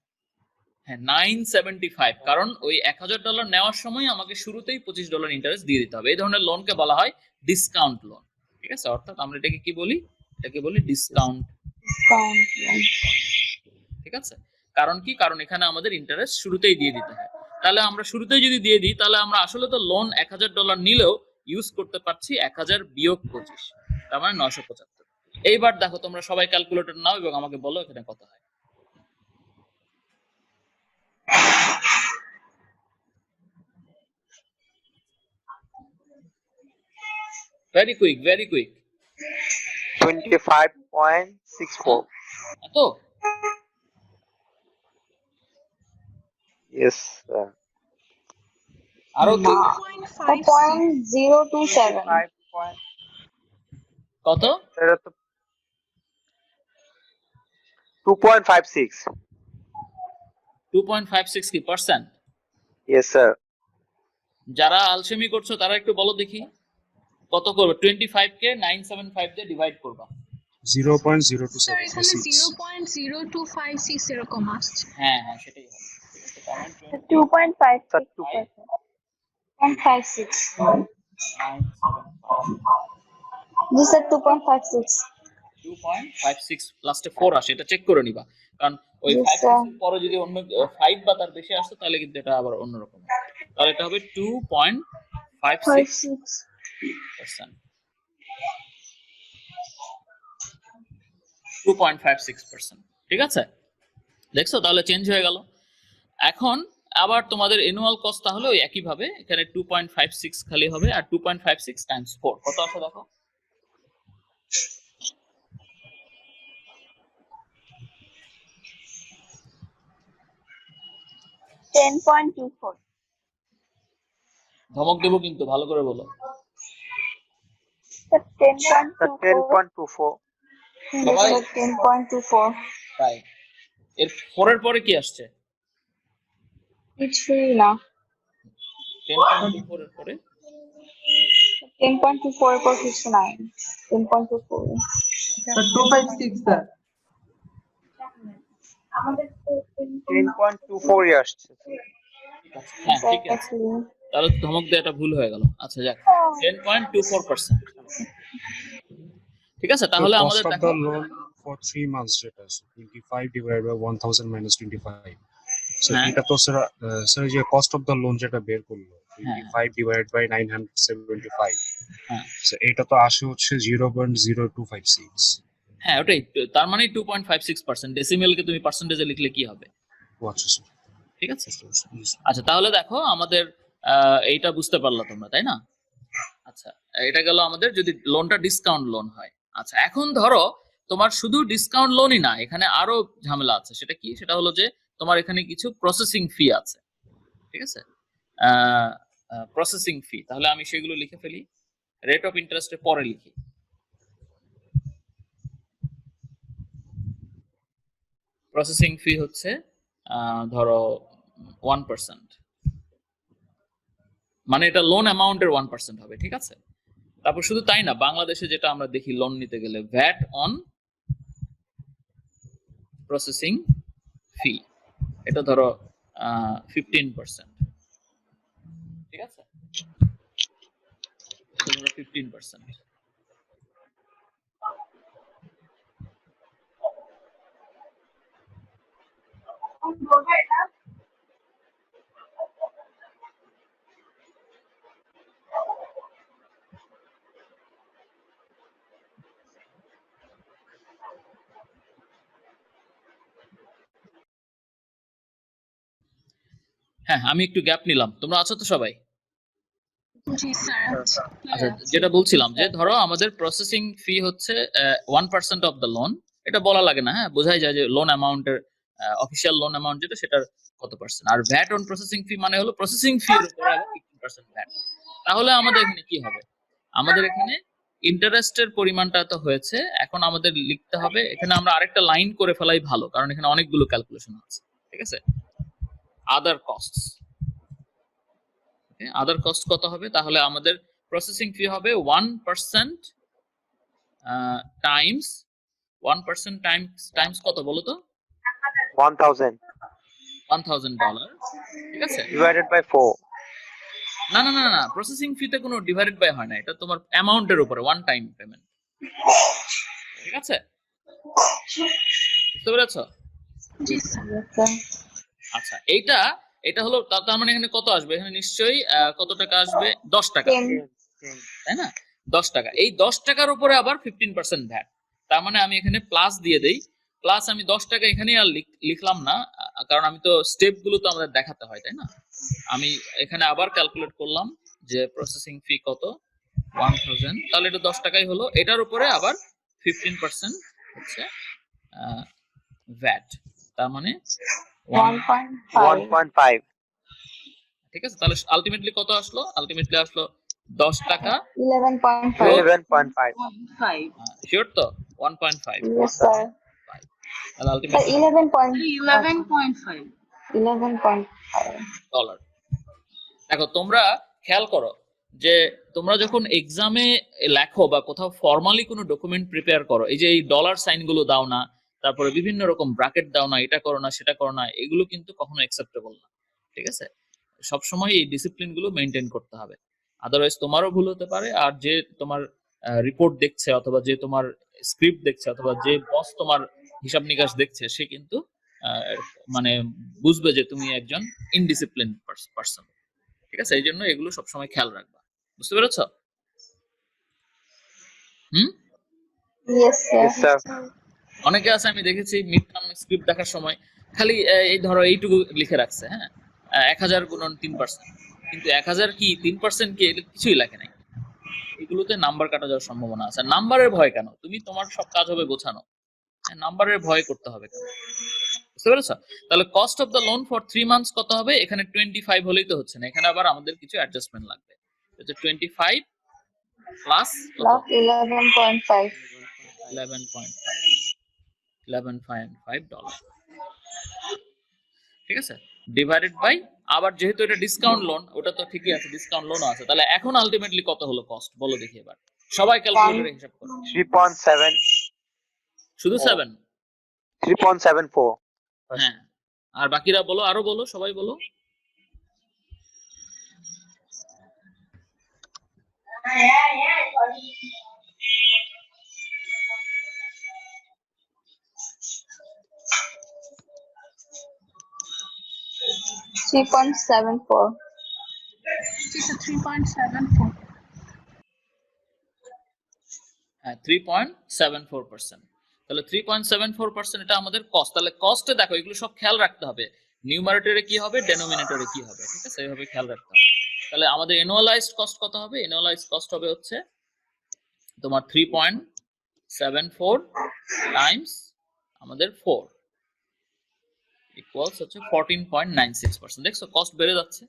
S1: হ্যাঁ, 975, কারণ ওই $1000 নেওয়ার সময় আমাকে শুরুতেই $25 ইন্টারেস্ট দিয়ে দিতে হবে। এই ধরনের লোনকে বলা হয় ডিসকাউন্ট লোন, ঠিক আছে? অর্থাৎ আমরা এটাকে কি বলি? এটাকে বলি ডিসকাউন্ট,
S2: Discount.
S1: ঠিক আছে? কারণ কি? কারণ এখানে আমাদের ইন্টারেস্ট শুরুতেই দিয়ে দিতে হয়। তাহলে আমরা শুরুতেই যদি দিয়ে দিই, তাহলে আমরা আসলে তো লোন $1000 নিলেও ইউজ করতে পারছি 1000 বিয়োগ 25, তার মানে 975। এইবার দেখো তোমরা সবাই ক্যালকুলেটর নাও এবং আমাকে বলো এখানে কত হয়। Very quick, very quick.
S4: 25.64.
S1: এত?
S4: Yes, sir.
S1: আরো কি?
S2: 0.027.
S4: 25 point.
S1: কত?
S4: এটা তো 2.56.
S1: 2.56 কি পার্সেন্ট?
S4: Yes, sir.
S1: যারা আলসেমি করছো তারা একটু বলো দেখি কত করবে। 25 কে 975 দিয়ে ডিভাইড করবা।
S8: 0.0276
S9: 0.0256 এরকম আসছে।
S1: হ্যাঁ হ্যাঁ, সেটাই হবে, ঠিক আছে? তার মানে
S2: 2.56%. 0.56.
S1: 975
S2: জি স্যার, 2.56.
S1: 2.56 লাস্টে 4 আসে, এটা চেক করে নিবা, কারণ ওই
S2: Yes,
S1: 5
S2: sir.
S1: এর পরে যদি অন্য 5 বা তার বেশি আসে তাহলে কিন্তু এটা আবার অন্যরকম হবে। তাহলে এটা হবে 2.56%, 2.56%, ঠিক আছে? দেখছো তাহলে চেঞ্জ হয়ে গেল। এখন আবার তোমাদের অ্যানুয়াল কস্ট তাহলে ওই একই ভাবে এখানে 2.56 খালি হবে, আর 2.56 টাইমস 4 কত আসে দেখো।
S2: 10.24.
S1: ধমক দেবো কিন্তু, ভালো করে বলো।
S2: Sir,
S4: Sir,
S2: 10.24.
S4: 10.24.
S2: Yes, sir, 10.24.
S1: তাই এর 4 এর পরে কি আসছে?
S2: কিছুই না।
S1: 10.24 এর পরে
S2: 10.24 এর পর কিছু নাই। 10.24.
S6: Sir, 256, sir.
S3: আমাদের তো
S4: 10.24 এ আসছে।
S1: হ্যাঁ ঠিক আছে,
S2: Exactly.
S1: তাহলে ধমক দেওয়াটা ভুল হয়ে গেল। আচ্ছা যাক, 10.24%, ঠিক আছে? তাহলে
S7: cost
S1: আমাদের
S7: of
S1: দেখো
S7: the loan for 3 months যেটা আছে 25 divided by 1000 minus 25, so
S1: হ্যাঁ
S7: এটা তো স্যার স্যার যে cost of the loan যেটা বের করলো
S1: হ্যাঁ
S7: 25 divided by 975,
S1: হ্যাঁ
S7: so এটা তো আসে হচ্ছে 0.0256.
S1: হ্যাঁ ওটাই, তার মানে 2.56%। ডেসিমেলকে তুমি পার্সেন্টেজে লিখলে কি হবে?
S7: আচ্ছা স্যার,
S1: ঠিক আছে। আচ্ছা তাহলে দেখো আমাদের এইটা বুঝতে পারলো তোমরা, তাই না? আচ্ছা, এটা গেল আমাদের যদি লোনটা ডিসকাউন্ট লোন হয়। আচ্ছা, এখন ধরো তোমার শুধু ডিসকাউন্ট লোনই না, এখানে আরো ঝামেলা আছে। সেটা কি? সেটা হলো যে তোমার এখানে কিছু প্রসেসিং ফি আছে, ঠিক আছে? প্রসেসিং ফি, তাহলে আমি সেগুলো লিখে ফেলি, রেট অফ ইন্টারেস্টের পরে লিখি। প্রসেসিং ফি হচ্ছে ধরো 1%, মানে এটা লোন অ্যামাউন্টের 1% হবে, ঠিক আছে? তারপর শুধু তাই না, বাংলাদেশে যেটা আমরা দেখি লোন নিতে গেলে ভ্যাট অন প্রসেসিং ফি, এটা ধরো 15%, ঠিক আছে? 15%। হ্যাঁ, আমি একটু গ্যাপ নিলাম, তোমরা আছো তো সবাই?
S9: জি স্যার।
S1: আচ্ছা, যেটা বলছিলাম যে ধরো আমাদের প্রসেসিং ফি হচ্ছে 1% অফ দ্য লোন, এটা বলা লাগে না, হ্যাঁ বোঝাই যায় যে লোন অ্যামাউন্টের অফিসিয়াল লোন অ্যামাউন্ট যেটা সেটার কত পার্সেন্ট। আর ভ্যাট অন প্রসেসিং ফি মানে হলো প্রসেসিং ফি এর উপরে আবার 15% ভ্যাট। তাহলে আমাদের এখানে কি হবে? আমাদের এখানে ইন্টারেস্টের পরিমাণটা তো হয়েছে, এখন আমাদের লিখতে হবে এখানে আমরা আরেকটা লাইন করে ফেলাই ভালো, কারণ এখানে অনেকগুলো ক্যালকুলেশন আছে, ঠিক আছে? আদার কস্টস, আদার কস্ট কত হবে? তাহলে আমাদের প্রসেসিং ফি হবে 1% টাইমস 1% টাইমস কত বলো তো?
S4: 1000
S1: $1000, ঠিক আছে?
S4: divided by 4.
S1: না না না না, প্রসেসিং ফিতে কোনো ডিভাইডেড বাই হয় না, এটা তোমার অ্যামাউন্টের উপরে ওয়ান টাইম পেমেন্ট, ঠিক আছে? বুঝতে পেরেছো?
S9: জি স্যার।
S1: আচ্ছা, এটা হলো তার মানে এখানে কত আসবে? এখানে নিশ্চয়ই কত টাকা আসবে? 10 টাকা, তাই না? 10 টাকা। এই 10 টাকার উপরে আবার 15% ভ্যাট। তার মানে আমি এখানে প্লাস দিয়ে দেই, প্লাস আমি 10 টাকা এখানে আর লিখলাম না, কারণ আমি তো স্টেপ গুলো তো আমাদের দেখাতে হয়, তাই না? আমি এখানে আবার ক্যালকুলেট করলাম যে প্রসেসিং ফি কত, 1000, তাহলে এটা 10 টাকাই হলো, এটার উপরে আবার 15% হচ্ছে ভ্যাট, তার মানে
S4: 1.5.
S1: ঠিক আছে? তাহলে আলটিমেটলি কত আসলো? আলটিমেটলি আসলো 10 টাকা
S4: 11.5.
S1: শিওর তো? 1.5
S2: Yes, sir.
S1: তাহলে
S2: Sir,
S1: আলটিমেটলি
S2: 11.5.
S1: ডলার। দেখো তোমরা খেয়াল করো যে তোমরা যখন এক্সামে লেখো বা কোথাও ফর্মালি কোনো ডকুমেন্ট প্রিপেয়ার করো, এই যে এই ডলার সাইন গুলো দাও না, তারপরে বিভিন্ন রকম ব্র্যাকেট দাও না, এটা করো না সেটা করো না, এগুলো কিন্তু কখনো অ্যাকসেপ্টেবল না, ঠিক আছে? সবসময় এই ডিসিপ্লিন গুলো মেনটেন করতে হবে, আদারওয়াইজ তোমারও ভুল হতে পারে, আর যে তোমার রিপোর্ট দেখছে অথবা যে তোমার স্ক্রিপ্ট দেখছে অথবা যে বস তোমার হিসাব নিকাশ দেখছে, সে কিন্তু মানে বুঝবে যে তুমি একজন ইনডিসিপ্লিন পারসন, ঠিক আছে? এই জন্য এগুলো সবসময় খেয়াল রাখবা, বুঝতে পেরেছ?
S2: Yes, sir.
S4: Yes, sir.
S1: অনেকে আছে আমি দেখেছি মিড টার্ম স্ক্রিপ্ট দেখার সময় খালি এই ধরো এইটুকু লিখে রাখছে, হ্যাঁ 1000 গুণন 3%, কিন্তু 1000 কি 3% কি এগুলো কিছুই লেখে নাই। এগুলোতে নাম্বার কাটা যাওয়ার সম্ভাবনা আছে। নাম্বারের ভয় কেন? তুমি তোমার সব কাজ হবে গোছানো, নাম্বারের ভয় করতে হবে কেন? বুঝতে পেরেছ? তাহলে cost of the loan for 3 months কত হবে? এখানে 25 হলেই তো হচ্ছে না, এখানে আবার আমাদের কিছু অ্যাডজাস্টমেন্ট লাগবে। এটা 25 প্লাস কত?
S2: 11.5.
S1: 11.5 ডলার, ঠিক আছে? ডিভাইডেড বাই, আবার যেহেতু এটা ডিসকাউন্ট লোন, ওটা তো ঠিকই আছে, ডিসকাউন্ট লোনও আছে, তাহলে এখন আলটিমেটলি কত হলো কস্ট বলো দেখি এবার, সবাই ক্যালকুলেটরে হিসাব করো।
S4: 3.7.
S1: শুধু 7?
S4: 3.74.
S1: হ্যাঁ, আর বাকিরা বলো, আরো বলো, সবাই বলো।
S2: Three point seven four.
S9: জি স্যার 3.74।
S1: হ্যাঁ 3.74%। তাহলে 3.74% এটা আমাদের কস্ট। তাহলে কস্টে দেখো এগুলো সব খেয়াল রাখতে হবে, নিউমারেটরে কি হবে, ডেনোমিনেটরে কি হবে, ঠিক আছে? এইভাবে খেয়াল রাখতে হবে। তাহলে আমাদের অ্যানুয়ালাইজড কস্ট কত হবে? অ্যানুয়ালাইজড কস্ট হবে হচ্ছে তোমার 3.74 টাইমস আমাদের 4 ইকুয়ালস হচ্ছে 14.96%। দেখছো কস্ট বেড়ে যাচ্ছে,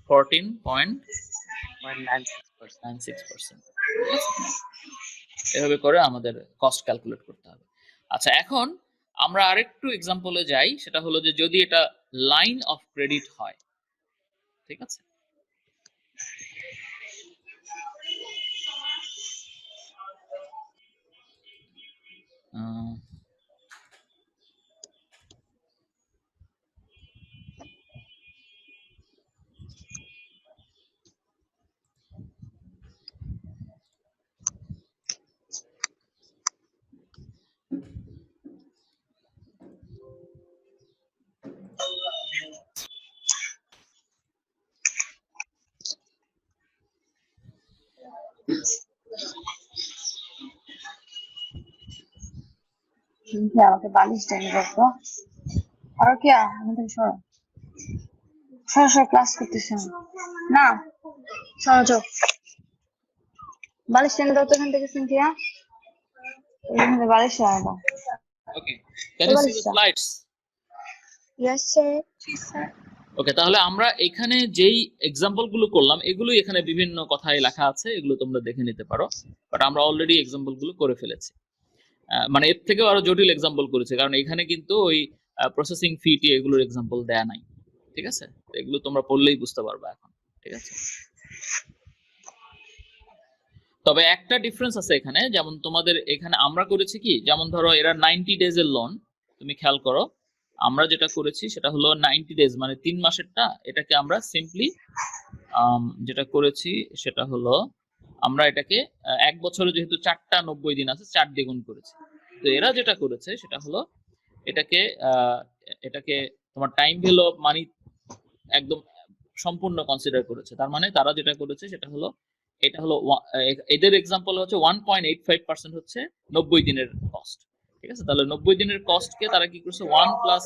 S1: 14.96%। এভাবে করে আমাদের কস্ট ক্যালকুলেট করতে হবে। আচ্ছা, এখন আমরা আরেকটু এক্সাম্পলে যাই, সেটা হলো যে যদি এটা লাইন অফ ক্রেডিট হয়, ঠিক আছে?
S2: হ্যাঁ, আমাকে বালিশ দেন তো।
S5: আর কি আমাদের সরো সরো ক্লাস করতেছে না সরো যাও বালিশ টেনে দাও তো এখান থেকে সিনথিয়া এখানে বালিশ সরাই দাও
S1: okay, can you see the slides?
S5: Yes sir
S9: জি স্যার।
S1: ওকে, তাহলে আমরা এখানে যেই এক্সাম্পল গুলো করলাম এগুলোই এখানে বিভিন্ন কথায় লেখা আছে, এগুলো তোমরা দেখে নিতে পারো, বাট আমরা অলরেডি এক্সাম্পল গুলো করে ফেলেছি। মানে এর থেকেও আরো জটিল এক্সাম্পল করেছে, কারণ এখানে কিন্তু ওই প্রসেসিং ফি টি এগুলোর এক্সাম্পল দেয়া নাই। ঠিক আছে, এগুলো তোমরা পড়লেই বুঝতে পারবে এখন। ঠিক আছে, তবে একটা ডিফারেন্স আছে এখানে, যেমন তোমাদের এখানে আমরা করেছি কি, যেমন ধরো এরা 90 ডেজের লোন, তুমি খেয়াল করো আমরা যেটা করেছি সেটা হলো 90 ডেজ মানে 3 মাসেরটা, এটাকে আমরা সিম্পলি যেটা করেছি সেটা হলো আমরা এটাকে 1 বছরে যেহেতু 4টা 90 দিন আছে 4 দিয়ে গুণ করেছি। তো এরা যেটা করেছে সেটা হলো এটাকে এটাকে তোমার টাইম ভ্যালু অফ মানি একদম সম্পূর্ণ কনসিডার করেছে। তার মানে তারা যেটা করেছে সেটা হলো এটা হলো এদের এক্সাম্পল হচ্ছে 1.85% হচ্ছে 90 দিনের কস্ট। ঠিক আছে, তাহলে 90 দিনের কস্টকে তারা কি করেছে 1 প্লাস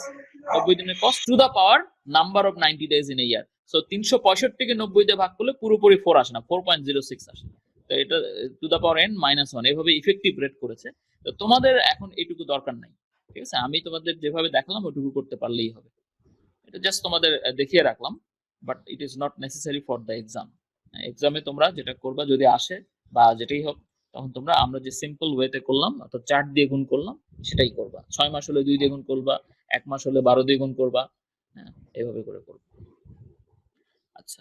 S1: 90 দিনের cost to the power number of 90 days in a year. So 365 কে 90 দিয়ে ভাগ করলে পুরোপুরি 4 আসে না, 4.06 আসে। তো এটা টু দা পাওয়ার n -1 এভাবে ইফেক্টিভ রেট করেছে। তো তোমাদের এখন এইটুকু দরকার নাই। ঠিক আছে, আমি তোমাদের যেভাবে দেখালাম ওটুকু করতে পারলেই হবে। এটা জাস্ট তোমাদের দেখিয়ে রাখলাম, but it is not necessary for the exam. এক্সামে তোমরা যেটা করবা যদি আসে বা যেটাই হোক, তখন তোমরা আমরা যে সিম্পল ওয়েতে করলাম অর্থাৎ 4 দিয়ে গুণ করলাম সেটাই করবা। 6 মাস হলে 2 দিয়ে গুণ করবা, 1 মাস হলে 12 দিয়ে গুণ করবা, হ্যাঁ এভাবে করে করবা। আচ্ছা,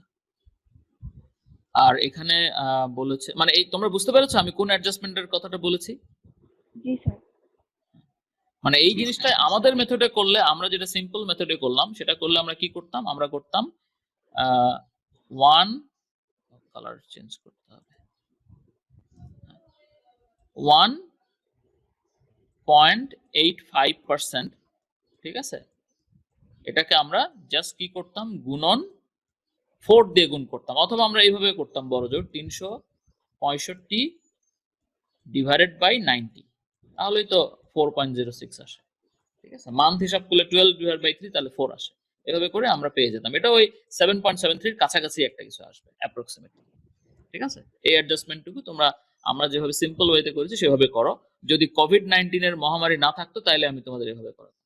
S1: আর এখানে বলেছে মানে এই তোমরা বুঝতে পেরেছো আমি কোন অ্যাডজাস্টমেন্টের কথাটা বলেছি?
S2: জি স্যার।
S1: মানে এই জিনিসটা আমাদের মেথডে করলে, আমরা যেটা সিম্পল মেথডে করলাম সেটা করলে আমরা কি করতাম, আমরা করতাম 1 কালার চেঞ্জ করতে হবে 1.85%। ঠিক আছে, এটাকে আমরা জাস্ট কি করতাম গুণন 4 দিয়ে গুণ করতাম, অথবা আমরা এইভাবে করতাম বড় জোর 365 ডিভাইডেড বাই 90, তাহলেই তো 4.06 আসে। ঠিক আছে, মান্থ হিসাব করলে 12 ডিভাইড বাই 3 তাহলে 4 আসে। এভাবে করে আমরা পেয়ে যেতাম, এটা ওই 7.73 এর কাছাকাছি একটা কিছু আসবে অ্যাপ্রক্সিমেটলি। ঠিক আছে, এই অ্যাডজাস্টমেন্টটুকু তোমরা আমরা যেভাবে সিম্পল ওয়েতে করেছি সেভাবে করো। যদি কোভিড-19 এর মহামারী না থাকতো তাহলে আমি তোমাদের এভাবে করাতাম।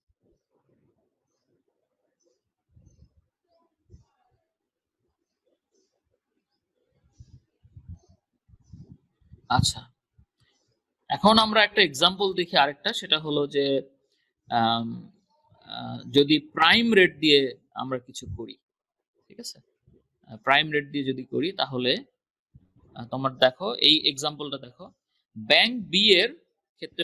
S1: আচ্ছা, এখন আমরা একটা এক্সাম্পল দেখি আরেকটা, সেটা হলো যে যদি প্রাইম রেট দিয়ে আমরা কিছু করি। ঠিক আছে, প্রাইম রেট দিয়ে যদি করি তাহলে তোমার দেখো এই এক্সাম্পলটা দেখো, ব্যাংক বি এর ক্ষেত্রে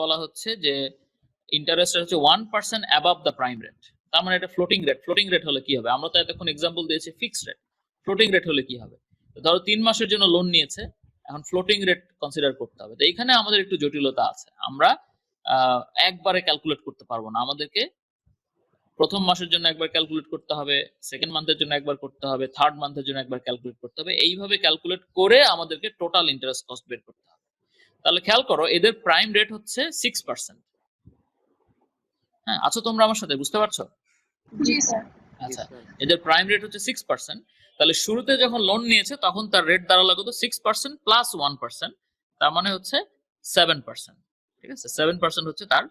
S1: বলা হচ্ছে যে ইন্টারেস্ট হচ্ছে 1% অ্যাবাভ দ্য প্রাইম রেট। তার মানে এটা ফ্লোটিং রেট। ফ্লোটিং রেট হলে কি হবে, আমরা তো এতক্ষণ এক্সাম্পল দিয়েছি ফিক্সড রেট। ফ্লোটিং রেট হলে কি হবে, ধরো 3 মাসের জন্য লোন নিয়েছে, এখন ফ্লোটিং রেট কনসিডার করতে হবে। তো এখানে আমাদের একটু জটিলতা আছে, আমরা একবারে ক্যালকুলেট করতে পারবো না, আমাদেরকে প্রথম মাসের জন্য একবার ক্যালকুলেট করতে হবে, সেকেন্ড মান্থের জন্য একবার করতে হবে, থার্ড মান্থের জন্য একবার ক্যালকুলেট করতে হবে। এইভাবে ক্যালকুলেট করে আমাদেরকে টোটাল ইন্টারেস্ট কস্ট বের করতে হবে। তাহলে খেয়াল করো এদের প্রাইম রেট হচ্ছে 6%। হ্যাঁ, আছো তোমরা আমার সাথে, বুঝতে পারছো?
S9: জি স্যার।
S1: আচ্ছা, এদের প্রাইম রেট হচ্ছে 6%। তাহলে শুরুতে যখন লোন নিয়েছে তখন তার রেট দাঁড়ালো কত, 6% প্লাস 1%, তার মানে হচ্ছে 7%। ঠিক আছে, 7% হচ্ছে তার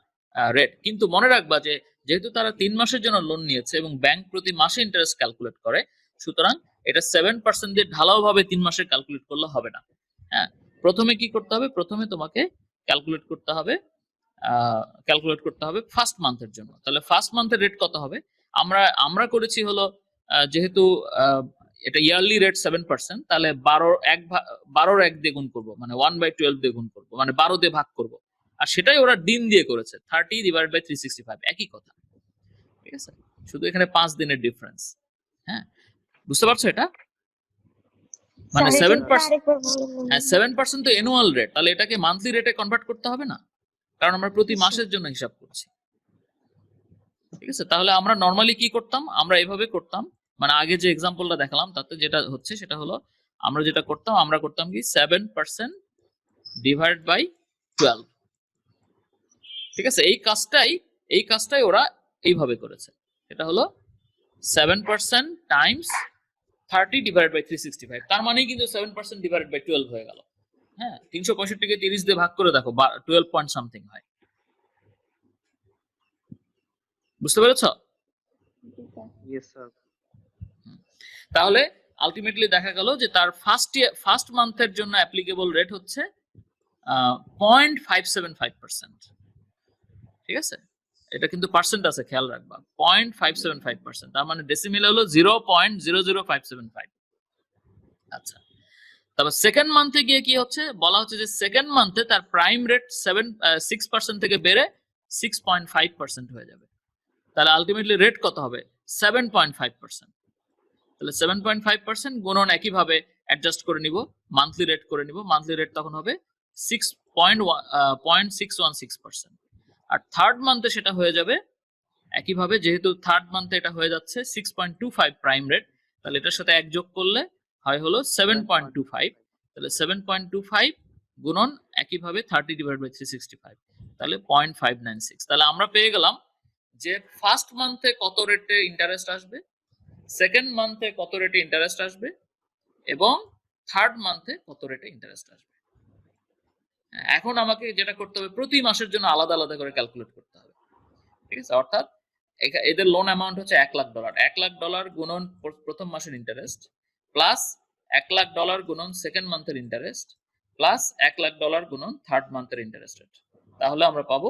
S1: রেট। কিন্তু মনে রাখবা যে যেহেতু তারা 3 মাসের জন্য লোন নিয়েছে এবং ব্যাংক প্রতি মাসে ইন্টারেস্ট ক্যালকুলেট করে, সুতরাং এটা 7% দিয়ে ঢালাও ভাবে 3 মাসের ক্যালকুলেট করলে হবে না। হ্যাঁ, প্রথমে কি করতে হবে, প্রথমে তোমাকে ক্যালকুলেট করতে হবে ফার্স্ট মান্থের জন্য। তাহলে ফার্স্ট মান্থের রেট কত হবে, আমরা করেছি হলো যেহেতু এটা ইয়ারলি রেট 7%, তাহলে 12 দিয়ে গুণ করবো, মানে 1/12 দিয়ে গুণ করবো, মানে 12 দিয়ে ভাগ করবো। আর সেটাই ওরা দিন দিয়ে করেছে, 30 ডিভাইড বাই 365, একই কথা। ঠিক আছে, শুধু এখানে 5 দিনের ডিফারেন্স। হ্যাঁ, বুঝতে পারছো এটা? মানে 7% তো অ্যানুয়াল রেট, তাহলে এটাকে মান্থলি রেটে কনভার্ট করতে হবে না, কারণ আমরা প্রতি মাসের জন্য হিসাব করছি। ঠিক আছে, তাহলে আমরা নরমালি কি করতাম, আমরা এভাবে করতাম, মানে আগে যে এক্সাম্পলটা দেখালাম তাতে যেটা হচ্ছে সেটা হলো আমরা যেটা করতাম, আমরা করতাম কি 7% ডিভাইড বাই 12। ঠিক আছে, এই কাজটাই ওরা এইভাবে করেছে। এটা হলো 7% টাইমস 30 ডিভাইডেড বাই 365, তার মানে কিন্তু 7% ডিভাইডেড বাই 12 হয়ে গেল। হ্যাঁ, 365 কে 30 দিয়ে ভাগ করে দেখো 12 পয়েন্ট সামথিং হয়। বুঝতে পেরেছো?
S4: Yes, sir.
S1: তাহলে আলটিমেটলি দেখা গেল যে তার ফার্স্ট মান্থের জন্য অ্যাপ্লিকেবল রেট হচ্ছে 0.575%। ঠিক আছে, এটা কিন্তু পার্সেন্ট আছে, খেয়াল রাখবা। 0.575%, তার মানে ডেসিমেল হলো 0.00575। আচ্ছা, তারপর সেকেন্ড মান্থে গিয়ে কি হচ্ছে বলা হচ্ছে যে সেকেন্ড মান্থে তার প্রাইম রেট 6% থেকে বেড়ে 6.5% হয়ে যাবে। তাহলে আলটিমেটলি রেট কত হবে? 7.5%। তাহলে 7.5% গুণন একইভাবে অ্যাডজাস্ট করে নিব, মান্থলি রেট করে নিব। মান্থলি রেট তখন হবে 6.616%। আর থার্ড মান্থে সেটা হয়ে যাবে একইভাবে, যেহেতু থার্ড মান্থে এটা হয়ে যাচ্ছে 6.25 প্রাইম রেট, তাহলে এটার সাথে এক যোগ করলে হয় হলো 7.25। তাহলে 7.25 গুণন একইভাবে 30 ডিভাইড বাই 365, তাহলে 0.596। তাহলে আমরা পেয়ে গেলাম যে ফার্স্ট মান্থে কত রেটে ইন্টারেস্ট আসবে, সেকেন্ড মান্থে কত রেটে ইন্টারেস্ট আসবে, এবং থার্ড মান্থে কত রেটে ইন্টারেস্ট আসবে। এখন আমাকে যেটা করতে হবে, প্রতি মাসের জন্য আলাদা আলাদা করে ক্যালকুলেট করতে হবে। ঠিক আছে, অর্থাৎ এদের লোন অ্যামাউন্ট হচ্ছে $1,00,000। $1,00,000 গুণন প্রথম মাসের ইন্টারেস্ট, প্লাস $1,00,000 গুণন সেকেন্ড মান্থের ইন্টারেস্ট, প্লাস $1,00,000 গুণন থার্ড মান্থের ইন্টারেস্ট রেট। তাহলে আমরা পাবো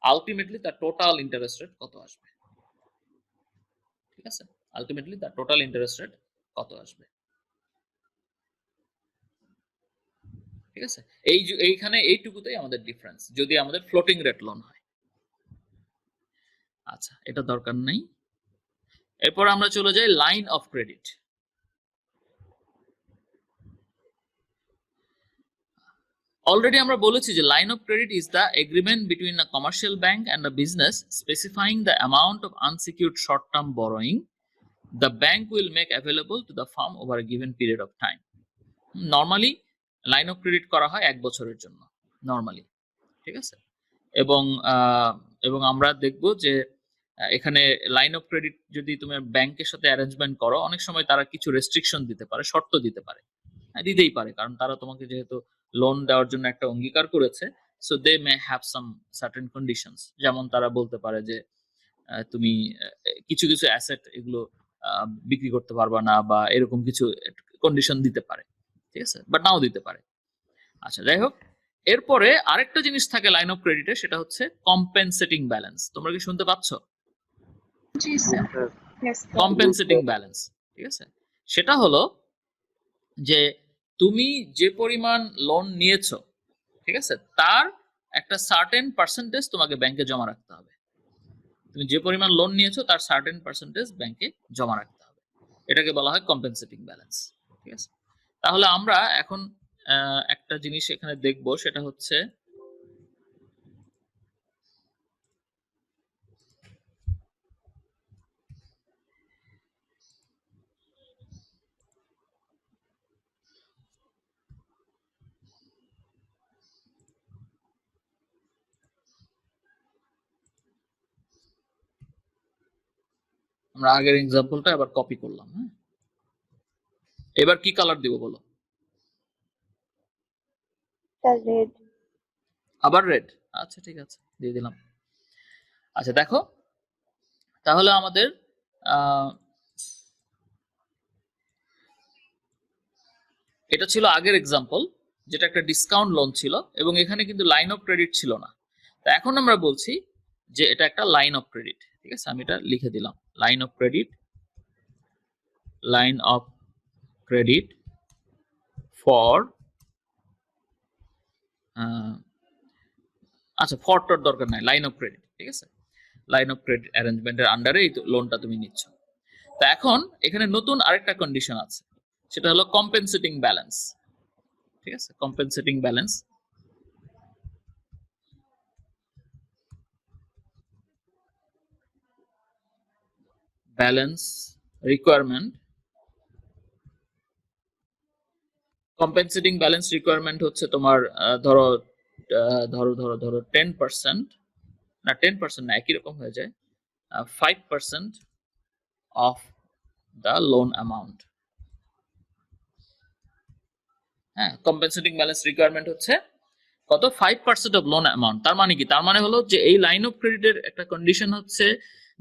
S1: আলটিমেটলি তার টোটাল ইন্টারেস্ট রেট কত আসবে। ঠিক আছে, আলটিমেটলি তার টোটাল ইন্টারেস্ট রেট কত আসবে। ঠিক আছে, এইখানে এইটুকুতেই আমাদের ডিফারেন্স, যদি আমাদের ফ্লোটিং রেট লোন হয়। আচ্ছা, এটা দরকার নেই। এরপর আমরা চলে যাই লাইন অফ ক্রেডিট। অলরেডি আমরা বলেছি যে line of credit is the agreement between a commercial bank and a business specifying the amount of unsecured short term borrowing the bank will make available to the firm over a given period of time. Normally line of credit করা হয় 1 বছরের জন্য নর্মালি। ঠিক আছে, এবং আমরা দেখব যে এখানে লাইন অফ ক্রেডিট যদি তুমি ব্যাংকের সাথে অ্যারেঞ্জমেন্ট করো, অনেক সময় তারা কিছু রেস্ট্রিকশন দিতে পারে, শর্ত দিতে পারে। দিতেই পারে, কারণ তারা তোমাকে যেহেতু লোন দেওয়ার জন্য একটা অঙ্গীকার করেছে, so they may have some certain conditions. যেমন তারা বলতে পারে যে তুমি কিছু কিছু অ্যাসেট এগুলো বিক্রি করতে পারবা না, বা এরকম কিছু কন্ডিশন দিতে পারে। ঠিক আছে, বাট নাও দিতে পারে। আচ্ছা, যাই হোক, এরপরে আরেকটা জিনিস থাকে লাইন অফ ক্রেডিটে, সেটা হচ্ছে কম্পেনসেটিং ব্যালেন্স। তোমরা কি শুনতে পাচ্ছ?
S9: জি sir.
S5: Yes, sir.
S1: Compensating balance. ঠিক আছে, সেটা হলো যে তুমি যে পরিমাণ লোন নিয়েছো, ঠিক আছে, তার একটা সার্টেন পার্সেন্টেজ তোমাকে ব্যাংকে জমা রাখতে হবে। তুমি যে পরিমাণ লোন নিয়েছো তার সার্টেন পার্সেন্টেজ ব্যাংকে জমা রাখতে হবে। এটাকে বলা হয় কম্পেনসেটিং ব্যালেন্স। ঠিক আছে, তাহলে আমরা এখন একটা জিনিস এখানে দেখবো, সেটা হচ্ছে আমরা আগের এক্সাম্পলটা আবার কপি করলাম। হ্যাঁ, এবার কি কালার দিব বলো?
S2: Sir red.
S1: আবার রেড। আচ্ছা, ঠিক আছে, দিয়ে দিলাম। আচ্ছা, দেখো, তাহলে আমাদের এটা ছিল আগের এক্সাম্পল, যেটা একটা ডিসকাউন্ট লোন ছিল, এবং এখানে কিন্তু লাইন অফ ক্রেডিট ছিল না। তো এখন আমরা বলছি যে এটা একটা লাইন অফ ক্রেডিট। ঠিক আছে, আমি এটা লিখে দিলাম, line of credit, line of credit for, আচ্ছা, ফরটার দরকার নাই, লাইন অফ ক্রেডিট। ঠিক আছে, লাইন অফ ক্রেডিট অ্যারেঞ্জমেন্টের আন্ডারে এই লোনটা তুমি নিচ্ছ। তো এখন এখানে নতুন আরেকটা কন্ডিশন আছে, সেটা হলো কম্পেনসেটিং ব্যালেন্স। ঠিক আছে, compensating balance, balance requirement. Compensating balance requirement হচ্ছে তোমার ধরো 10%, না 10% না, একই রকম হয়ে যায়, 5% of the loan amount। হ্যাঁ, কম্পেনসেটিং ব্যালেন্স রিকোয়ারমেন্ট হচ্ছে কত, 5% অফ লোন অ্যামাউন্ট। তার মানে কি, তার মানে হলো যে এই লাইন অফ ক্রেডিটের একটা কন্ডিশন হচ্ছে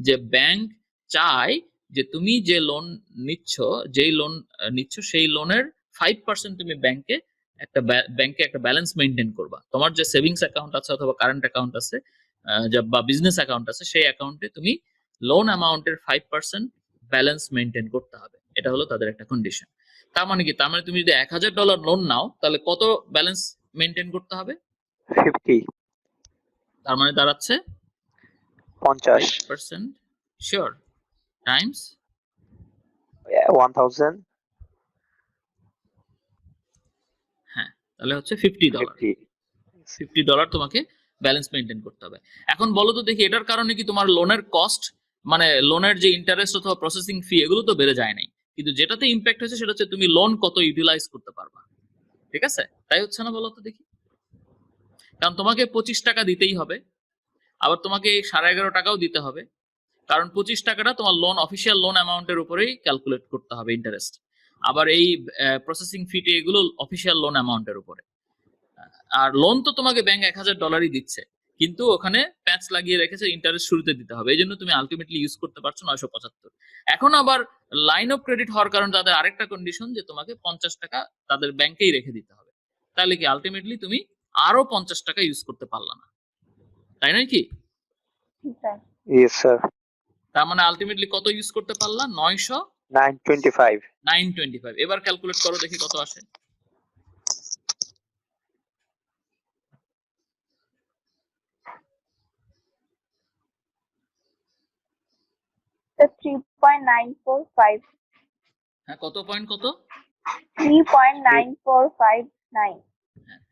S1: যে ব্যাংক চায় যে তুমি যে লোন নিচ্ছ, যেই লোন নিচ্ছ সেই লোনের 5% তুমি ব্যাংকে একটা ব্যালেন্স মেনটেন করবা। তোমার যে সেভিংস অ্যাকাউন্ট আছে অথবা কারেন্ট অ্যাকাউন্ট আছে বা বিজনেস অ্যাকাউন্ট আছে, সেই অ্যাকাউন্টে তুমি লোন অ্যামাউন্টের 5% ব্যালেন্স মেনটেন করতে হবে। এটা হলো তাদের একটা কন্ডিশন। তার মানে কি, তার মানে তুমি যদি $1000 লোন নাও তাহলে কত ব্যালেন্স মেনটেন করতে হবে?
S4: 50,
S1: তার মানে দাঁড়াচ্ছে
S4: 50,
S1: 5% শিওর টাইমস
S4: 1000,
S1: হ্যাঁ, তাহলে হচ্ছে $50।
S4: 50,
S1: $50 তোমাকে ব্যালেন্স মেনটেন করতে হবে। এখন বলো তো দেখি, এটার কারণে কি তোমার লোনের কস্ট, মানে লোনের যে ইন্টারেস্ট অথবা প্রসেসিং ফি, এগুলো তো বেড়ে যায় নাই, কিন্তু যেটাতে ইম্প্যাক্ট হচ্ছে সেটা হচ্ছে তুমি লোন কত ইউটিলাইজ করতে পারবা। ঠিক আছে, তাই হচ্ছে না বলো তো দেখি? কারণ তোমাকে 25 টাকা দিতেই হবে, আবার তোমাকে 11.5 টাকাও দিতে হবে, কারণ 25 টাকাটা তোমার লোন, অফিসিয়াল লোন অ্যামাউন্টের উপরেই ক্যালকুলেট করতে হবে ইন্টারেস্ট, আবার এই প্রসেসিং ফিটি এগুলো অফিসিয়াল লোন অ্যামাউন্টের উপরে। আর লোন তো তোমাকে ব্যাংক $1000 দিচ্ছে, কিন্তু ওখানে প্যাচ লাগিয়ে রেখেছে ইন্টারেস্ট শুরুতে দিতে হবে, এই জন্য তুমি আলটিমেটলি ইউজ করতে পারছো 975। এখন আবার লাইন অফ ক্রেডিট হওয়ার কারণে তাদের আরেকটা কন্ডিশন যে তোমাকে 50 টাকা তাদের ব্যাংকেই রেখে দিতে হবে। তাহলে কি আলটিমেটলি তুমি আরো 50 টাকা ইউজ করতে পারলা না, তাই নয় কি?
S4: yes sir,
S1: তার মানে আলটিমেটলি কত ইউজ করতে পারলা?
S4: 925,
S1: 925। এবার ক্যালকুলেট করো দেখি কত আসে।
S2: তো 3.945।
S1: হ্যাঁ, কত পয়েন্ট, কত?
S2: 3.9459।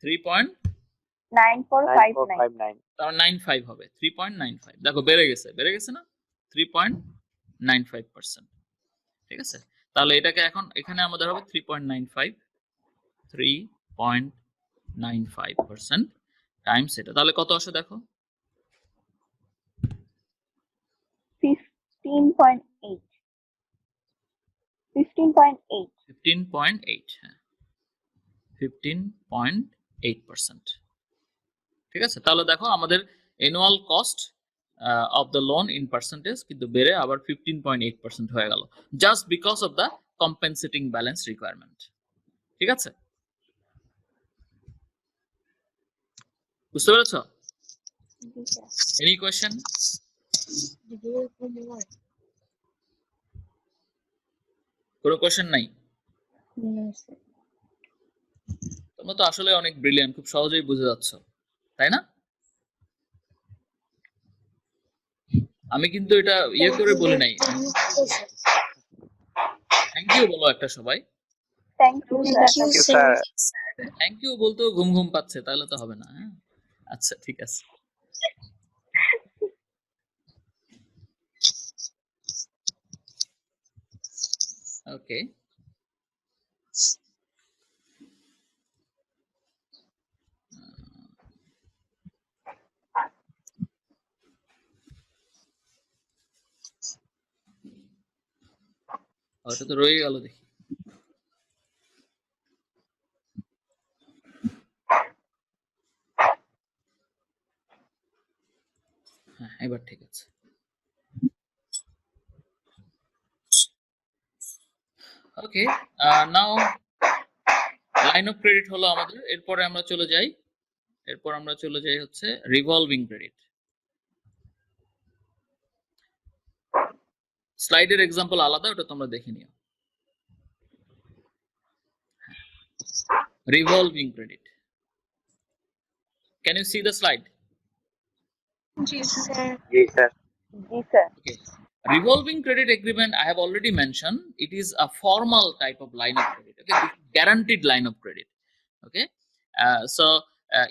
S1: 3.9459, তার 95 হবে, 3.95। দেখো বেড়ে গেছে, বেড়ে গেছে না, 3.95%। ঠিক আছে, তাহলে এটাকে এখন এখানে আমাদের হবে 3.95% টাইমস এটা, তাহলে কত আসে দেখো?
S2: 15.8। 15.8।
S1: 15.8, হ্যাঁ 15.8%। ঠিক আছে, তাহলে দেখো আমাদের annual cost of the loan in percentage কিন্তু বেড়ে আবার 15.8% হয়ে গেল, just because of the compensating balance requirement. ঠিক আছে, বুঝতে পেরেছো? Any question? কোনো কোয়েশ্চেন নাই? তোমরা তো আসলে অনেক ব্রিলিয়ান্ট, খুব সহজেই বুঝে যাচ্ছ, তাই না? আমি কিন্তু এটা ইয়ে করে বলি নাই। থ্যাংক ইউ বলো একটা সবাই।
S2: Thank you sir.
S1: Thank you বলতেও ঘুম ঘুম পাচ্ছে, তাহলে তো হবে না। হ্যাঁ, আচ্ছা ঠিক আছে। ওকে, ওটা তো রয়ে গেল দেখি। হ্যাঁ, এবার ঠিক আছে। ওকে, নাও লাইন অফ ক্রেডিট হলো আমাদের। এরপরে আমরা চলে যাই হচ্ছে রিভলভিং ক্রেডিট। স্লাইডের এক্সাম্পল আলাদা, ওটা তোমরা দেখে নিও। Revolving credit. Can you see the slide?
S4: yes sir,
S2: G sir.
S1: Okay. Revolving credit agreement, I have already mentioned, it is a formal type of line of credit. Okay, this is guaranteed line of credit. Okay,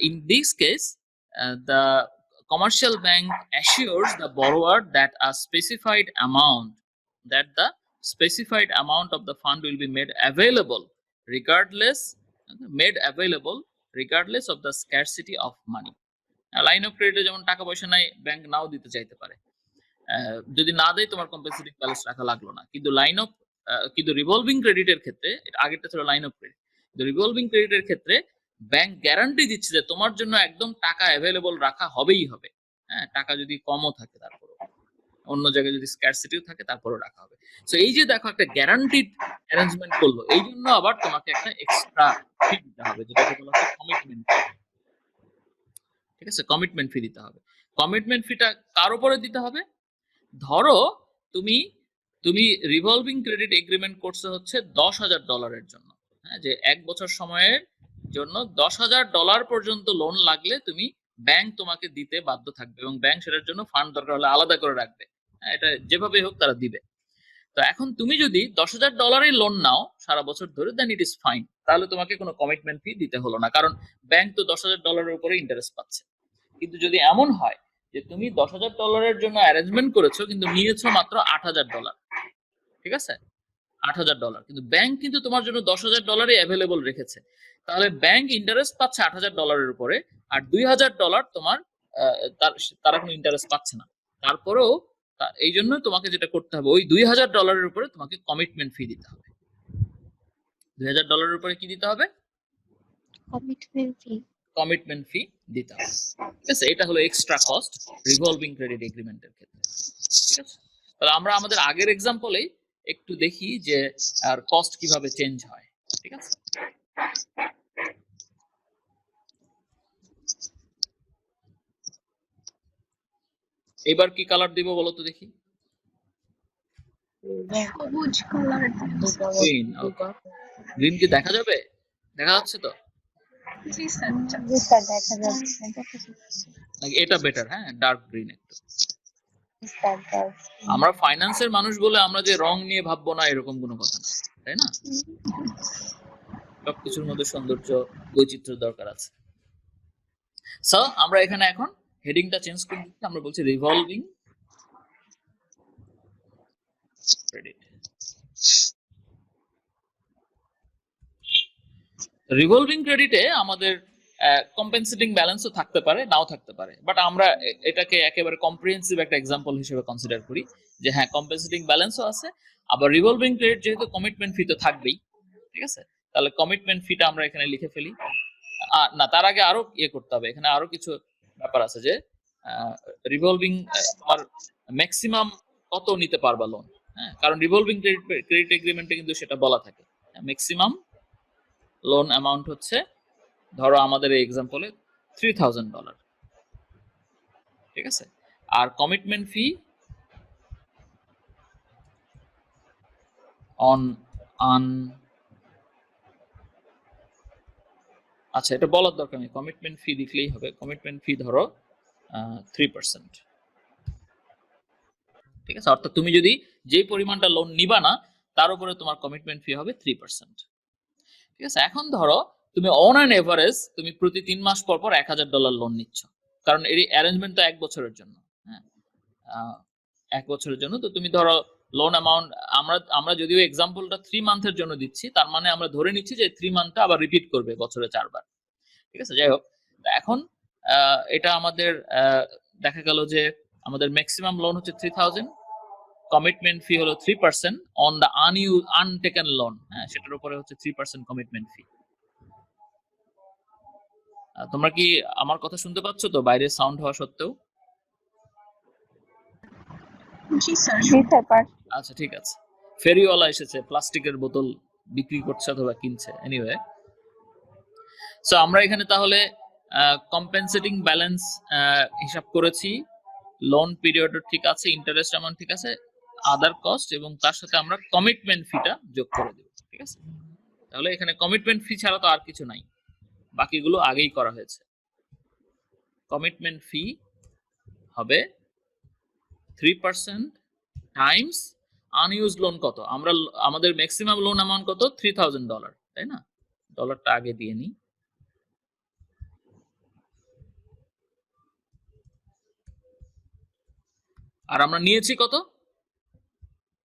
S1: in this case, the commercial bank assures the borrower that the specified amount of the fund will be made available regardless of the scarcity of money. Line of ক্রেডিটে যেমন টাকা পয়সা নাই, ব্যাংক নাও দিতে চাইতে পারে, যদি না দেয় তোমার কম্পেনসেটিং ব্যালেন্স রাখা লাগলো না। কিন্তু রিভলভিং ক্রেডিটের ক্ষেত্রে, আগেরটা ছিল লাইন অফ ক্রেডিট, কিন্তু রিভলভিং ক্রেডিটের ক্ষেত্রে ব্যাংক গ্যারান্টি দিচ্ছে যে তোমার জন্য একদম টাকা অ্যাভেলেবল রাখা হবেই হবে। হ্যাঁ, টাকা যদি কমও থাকে, তারপরও অন্য জায়গায় যদি স্ক্যারসিটিও থাকে তারপরও রাখা হবে। সো এই যে দেখো একটা গ্যারান্টিড অ্যারেঞ্জমেন্ট করলো, এই জন্য আবার তোমাকে একটা এক্সট্রা ফি দিতে হবে, যেটাকে বলা হচ্ছে কমিটমেন্ট ফি। ঠিক আছে, কমিটমেন্ট ফি দিতে হবে। কমিটমেন্ট ফিটা কার উপরে দিতে হবে? ধরো তুমি তুমি রিভলভিং ক্রেডিট এগ্রিমেন্ট করছো হচ্ছে $10,000 জন্য, হ্যাঁ, যে 1 বছর সময়ের জন্য $10,000 পর্যন্ত লোন লাগলে তুমি ব্যাংক তোমাকে দিতে বাধ্য থাকবে, এবং ব্যাংক সেটার জন্য ফান্ড দরকার হলে আলাদা করে রাখবে। হ্যাঁ, এটা যেভাবে হোক তারা দিবে। তো এখন তুমি যদি $10,000 লোন নাও সারা বছর ধরে, দেন ইট ইজ ফাইন, তাহলে তোমাকে কোনো কমিটমেন্ট ফি দিতে হলো না, কারণ ব্যাংক তো $10,000 উপরে ইন্টারেস্ট পাচ্ছে। কিন্তু যদি এমন হয় যে তুমি $10,000 জন্য অ্যারেঞ্জমেন্ট করেছো কিন্তু নিয়েছো মাত্র $8,000, ঠিক আছে, $8,000, কিন্তু ব্যাংক কিন্তু তোমার জন্য $10,000 অ্যাভেলেবল রেখেছে, তাহলে ব্যাংক ইন্টারেস্ট পাচ্ছে $8,000 উপরে, আর $2,000 তোমার তারা কোনো ইন্টারেস্ট পাচ্ছে না। তারপরেও এই জন্য তোমাকে যেটা করতে হবে, ওই $2,000 উপরে তোমাকে কমিটমেন্ট ফি দিতে হবে। $2,000 উপরে কি দিতে হবে? কমিটমেন্ট ফি দিতে হবে। ঠিক আছে, এটা হলো এক্সট্রা কস্ট রিভলভিং ক্রেডিট এগ্রিমেন্টের ক্ষেত্রে। ঠিক আছে, তাহলে আমরা আমাদের আগের এক্সাম্পলেই একটু দেখি যে আর কস্ট কিভাবে চেঞ্জ হয়। ঠিক আছে, এবার কি কালার দিব বলো তো দেখি?
S9: সবুজ কালার।
S1: গ্রিন। ওকে, গ্রিন কি দেখা যাবে? দেখা যাচ্ছে তো?
S9: জি স্যার।
S2: জি স্যার, দেখা যাচ্ছে।
S1: নাকি এটা বেটার? হ্যাঁ, ডার্ক গ্রিন একটু।
S2: স্যার,
S1: আমরা ফাইন্যান্সের মানুষ বলে আমরা যে রং নিয়ে ভাববো না, এরকম কোনো কথা না, তাই না? সবকিছুর মধ্যে সৌন্দর্য, বৈচিত্র্য দরকার আছে। সো আমরা এখানে এখন হেডিংটা চেঞ্জ করে দিচ্ছি, আমরা বলছি রিভলভিং ক্রেডিট। রিভলভিং ক্রেডিটে আমাদের কম্পেনসেটিং ব্যালেন্সও থাকতে পারে, নাও থাকতে পারে, বাট আমরা এটাকে একেবারে কম্প্রিহেন্সিভ একটা এক্সাম্পল হিসেবে কনসিডার করি যে হ্যাঁ, কম্পেনসেটিং ব্যালেন্সও আছে, আবার রিভলভিং ক্রেডিট যেহেতু কমিটমেন্ট ফি তো থাকবেই। ঠিক আছে, তাহলে কমিটমেন্ট ফিটা আমরা এখানে লিখে ফেলি। না, তার আগে আরো করতে হবে, এখানে আরো কিছু ব্যাপার আছে যে রিভলভিং তোমার ম্যাক্সিমাম কত নিতে পারবা লোন। হ্যাঁ, কারণ রিভলভিং ক্রেডিট এগ্রিমেন্টে কিন্তু সেটা বলা থাকে, ম্যাক্সিমাম লোন অ্যামাউন্ট হচ্ছে, ধরো আমাদের এই এক্সাম্পলে $3,000। ঠিক আছে, আর কমিটমেন্ট ফি অন আচ্ছা, এটা বলার দরকার নেই, কমিটমেন্ট ফি লিখলেই হবে। কমিটমেন্ট ফি ধরো 3%। ঠিক আছে, অর্থাৎ তুমি যদি যেই পরিমাণটা লোন নিবা না, তার উপরে তোমার কমিটমেন্ট ফি হবে 3%। ঠিক আছে, এখন ধরো তুমি অন অ্যান এভারেজ তুমি প্রতি 3 মাস পর পর $1,000 লোন নিচ্ছ, কারণ এর অ্যারেঞ্জমেন্ট তো 1 বছরের জন্য। হ্যাঁ, 1 বছরের জন্য। তো তুমি ধরো লোন অ্যামাউন্ট, আমরা যদিও এক্সাম্পলটা 3 মান্থের জন্য দিচ্ছি, তার মানে আমরা ধরে নিচ্ছি যে 3 মান্থটা আবার রিপিট করবে বছরে 4 বার। ঠিক আছে, যাই হোক, এখন এটা আমাদের দেখা গেল যে আমাদের ম্যাক্সিমাম লোন হচ্ছে 3,000, কমিটমেন্ট ফি হলো 3% অন দ্য আনটেকেন লোন। হ্যাঁ, সেটার উপরে হচ্ছে 3% কমিটমেন্ট ফি। তোমরা কি আমার কথা শুনতে পাচ্ছ তো, বাইরে সাউন্ড হওয়া সত্ত্বেও?
S9: জি স্যার।
S1: আচ্ছা, ঠিক আছে। ফেরিওয়ালা এসেছে, প্লাস্টিকের বোতল বিক্রি করছে অথবা কিনছে। এনিওয়ে, সো আমরা এখানে তাহলে কম্পেনসেটিং ব্যালেন্স হিসাব করেছি, লোন পিরিয়ড ঠিক আছে, ইন্টারেস্ট অ্যামাউন্ট ঠিক আছে, আদার কস্ট, এবং তার সাথে আমরা কমিটমেন্ট ফিটা যোগ করে দেব। ঠিক আছে, তাহলে এখানে কমিটমেন্ট ফি ছাড়া তো আর কিছু নাই, বাকিগুলো আগেই করা হয়েছে। কমিটমেন্ট ফি হবে 3% টাইমস আনইউজড লোন কত, আমাদের ম্যাক্সিমাম লোন অ্যামাউন্ট কত? $3,000, তাই না? ডলারটা আগে দিয়ে নিই। আর আমরা নিয়েছি কত?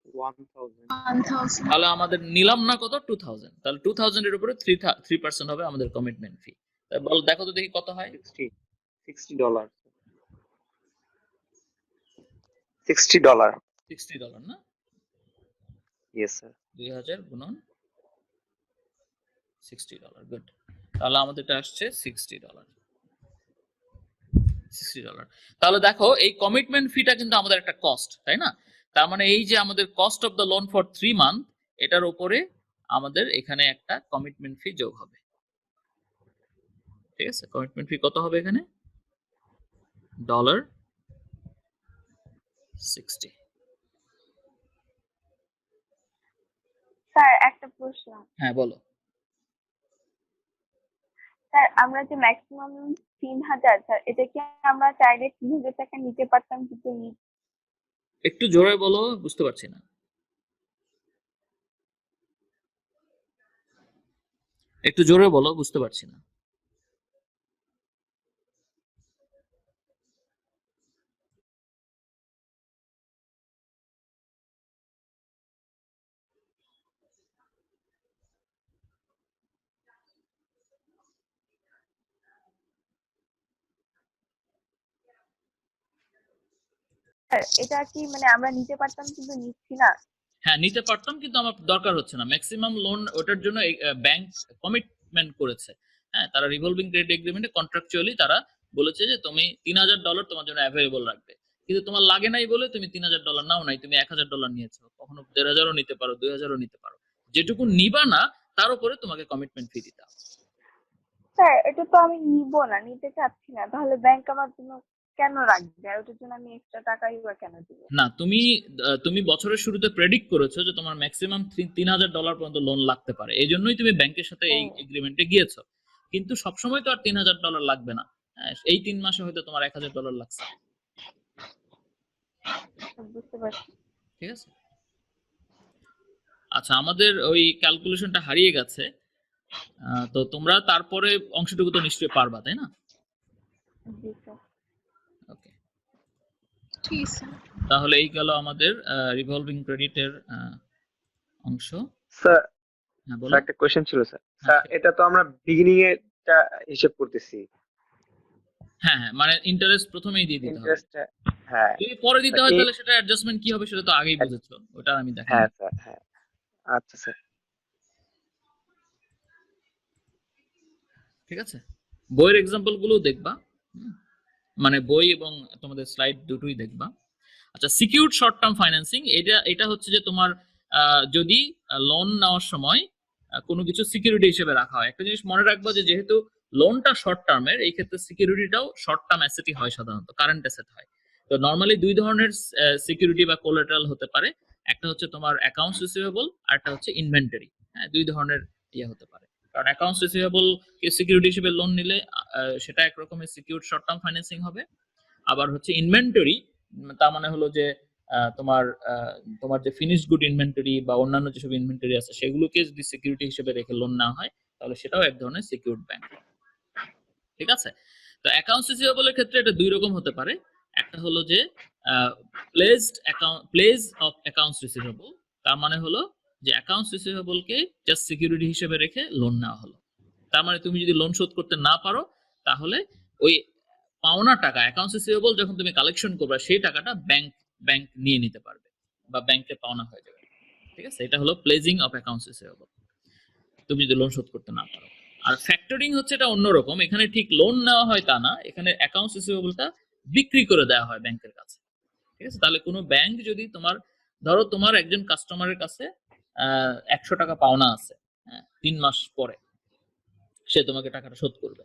S4: 1,000।
S1: তাহলে আমাদের নিলাম না কত? 2,000। তাহলে 2,000 এর উপরে 3% হবে আমাদের কমিটমেন্ট ফি। বল, দেখো তো দেখি কত হয়।
S4: $60 $60
S1: $60 না?
S4: yes sir
S1: 2000 গুণন $60 গুড। তাহলে আমাদের এটা আসছে $60। তাহলে দেখো এই কমিটমেন্ট ফিটা কিন্তু আমাদের একটা কস্ট, তাই না? তার মানে এই যে আমাদের cost of the loan for 3 month, এটার উপরে আমাদের এখানে একটা কমিটমেন্ট ফি যোগ হবে। ঠিক আছে, কমিটমেন্ট ফি কত হবে এখানে? $60।
S2: স্যার একটা প্রশ্ন।
S1: হ্যাঁ বলো।
S2: স্যার আমরা যে ম্যাক্সিমাম 3000, স্যার এটা কি আমরা চাইলে 3000 টাকা নিতে পারতাম, কিন্তু
S1: একটু জোরে বলো, বুঝতে পারছি না। একটু জোরে বলো, বুঝতে পারছি না।
S2: স্যার এটা কি মানে আমরা নিতে পারতাম কিন্তু নিচ্ছি না?
S1: হ্যাঁ নিতে পারতাম, কিন্তু আমার দরকার হচ্ছে না। ম্যাক্সিমাম লোন ওটার জন্য ব্যাংক কমিটমেন্ট করেছে। হ্যাঁ, তারা রিভলভিং ক্রেডিট এগ্রিমেন্টে কন্ট্রাকচুয়ালি তারা বলেছে যে তুমি $3000 তোমার জন্য অ্যাভেলেবল রাখবে, কিন্তু তোমার লাগে নাই বলে তুমি $3000 নাও নাই, তুমি $1000 নিয়েছো, কখনো 1500 নিতে পারো, 2000 নিতে পারো। যেটুকু নিবা না তার উপরে তোমাকে কমিটমেন্ট ফি দিতে হবে।
S2: স্যার এটা তো আমি নিব না, নিতে চাচ্ছি না, তাহলে ব্যাংক আমার জন্য কেন রাখবে? আর ওটার জন্য আমি এক্সট্রা টাকাই বা কেন দিব?
S1: না, তুমি বছরের শুরুতে প্রেডিক্ট করেছো যে তোমার ম্যাক্সিমাম $3000 পর্যন্ত লোন লাগতে পারে, এই জন্যই তুমি ব্যাংকের সাথে এই এগ্রিমেন্টে গিয়েছো। কিন্তু সবসময় তো আর $3000 লাগবে না। এই 3 মাসে হয়তো তোমার $1000 লাগছে।
S2: বুঝতে পারছি।
S1: ঠিক আছে, আচ্ছা আমাদের ওই ক্যালকুলেশনটা হারিয়ে গেছে। তো তোমরা তারপরে অংশটুকু তো নিশ্চয়ই পারবা, তাই না?
S2: জি স্যার।
S1: ওকে,
S9: জি স্যার।
S1: তাহলে এই গেল আমাদের রিভলভিং ক্রেডিটের অংশ।
S4: স্যার
S1: হ্যাঁ বলো।
S4: স্যার একটা কোশ্চেন ছিল স্যার।
S1: হ্যাঁ,
S4: স্যার এটা তো আমরা বিগিনিং এরটা হিসাব করতেছি,
S1: হ্যাঁ মানে ইন্টারেস্ট প্রথমেই দিয়ে দিতে হবে।
S4: ইন্টারেস্ট হ্যাঁ
S1: যদি পরে দিতে
S4: স্যার
S1: হয় তাহলে সেটা অ্যাডজাস্টমেন্ট কি হবে সেটা তো আগেই বুঝেছো, ওটা আমি দেখাই।
S4: হ্যাঁ স্যার হ্যাঁ আচ্ছা স্যার
S1: ঠিক আছে, বইয়ের এক্সাম্পল গুলো দেখবা, মানে বই এবং তোমাদের স্লাইড দুটোই দেখবা। আচ্ছা, সিকিউরড শর্ট টার্ম ফাইন্যান্সিং, এটা হচ্ছে যে তোমার যদি লোন নেওয়ার সময় কোনো কিছু সিকিউরিটি হিসেবে রাখা হয়। একটা জিনিস মনে রাখবো যে যেহেতু লোনটা শর্ট টার্মের, এই ক্ষেত্রে সিকিউরিটিটাও শর্ট টার্ম অ্যাসেটই হয়, সাধারণত কারেন্ট অ্যাসেট হয়। তো নরমালি দুই ধরনের সিকিউরিটি বা কোলাটেরাল হতে পারে। একটা হচ্ছে তোমার অ্যাকাউন্টস রিসিভেবল, আর একটা হচ্ছে ইনভেন্টরি। হ্যাঁ, দুই ধরনের হতে পারে। কারণ অ্যাকাউন্টস রিসিভেবল কে সিকিউরিটি হিসেবে লোন নিলে সেটা একরকমের সিকিউরড শর্ট টার্ম ফাইন্যান্সিং হবে। আবার হচ্ছে ইনভেন্টরি, তার মানে হলো যে তোমার তোমার যে ফিনিশড গুড ইনভেন্টরি বা অন্যান্য যেসব ইনভেন্টরি আছে সেগুলোকে যদি সিকিউরিটি হিসেবে রেখে লোন নেওয়া হয় তাহলে সেটাও এক ধরনের সিকিউরড ব্যাংক। ঠিক আছে, তো অ্যাকাউন্টস রিসিভেবলের ক্ষেত্রে এটা দুই রকম হতে পারে। একটা হলো যে প্লেজ অফ অ্যাকাউন্টস রিসিভেবল, তার মানে হলো যে অ্যাকাউন্টস রিসিভেবলকে জাস্ট সিকিউরিটি হিসেবে রেখে লোন নেওয়া হলো। তার মানে তুমি যদি লোন শোধ করতে না পারো তাহলে ওই পাওনা টাকা, অ্যাকাউন্টস রিসিভেবল যখন তুমি কালেকশন করবে সেই টাকাটা ব্যাংক নিয়ে নিতে পারবে বা ব্যাংকে পাওনা হয়ে যাবে। ঠিক আছে, এটা হলো প্লেজিং অফ অ্যাকাউন্টস রিসিভেবল, তুমি যদি লোন শোধ করতে না পারো। আর ফ্যাক্টরিং হচ্ছে এটা অন্যরকম, এখানে ঠিক লোন নেওয়া হয় তা না, এখানে অ্যাকাউন্টস রিসিভেবলটা বিক্রি করে দেওয়া হয় ব্যাংকের কাছে। ঠিক আছে, তাহলে কোনো ব্যাংক যদি ধরো তোমার একজন কাস্টমারের কাছে 100 টাকা পাওনা আছে, 3 মাস পরে সে তোমাকে টাকাটা শোধ করবে।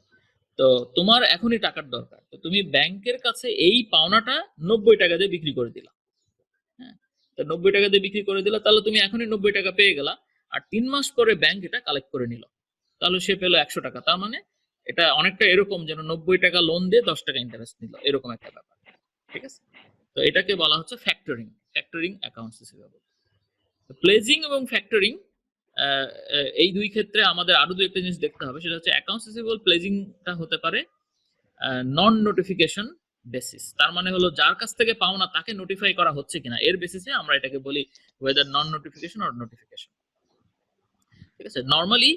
S1: তো তোমার এখনই টাকার দরকার, তো তুমি ব্যাংকের কাছে এই পাওনাটা 90 টাকা দিয়ে বিক্রি করে দিলা। হ্যাঁ, তো 90 টাকা দিয়ে বিক্রি করে দিলা, তাহলে তুমি এখনই 90 টাকা পেয়ে গেলা। আর 3 মাস পরে ব্যাংক এটা কালেক্ট করে নিল, তাহলে সে পেলো 100 টাকা। তার মানে এটা অনেকটা এরকম যেন 90 টাকা লোন দিয়ে 10 টাকা ইন্টারেস্ট নিল, এরকম একটা ব্যাপার। ঠিক আছে, তো এটাকে বলা হচ্ছে ফ্যাক্টরিং অ্যাকাউন্টস রিসিভেবল। প্লেজিং এবং ফ্যাক্টরিং, এই দুই ক্ষেত্রে আমাদের আরো দুই একটা জিনিস দেখতে হবে, সেটা হচ্ছে অ্যাকাউন্টস রিসিভেবল প্লেজিংটা হতে পারে নন নোটিফিকেশন বেসিস। তার মানে হলো যার কাছ থেকে পাওনা তাকে নোটিফাই করা হচ্ছে কিনা এর বেসিসে আমরা এটাকে বলি weather non notification or notification. ঠিক আছে, নরমালি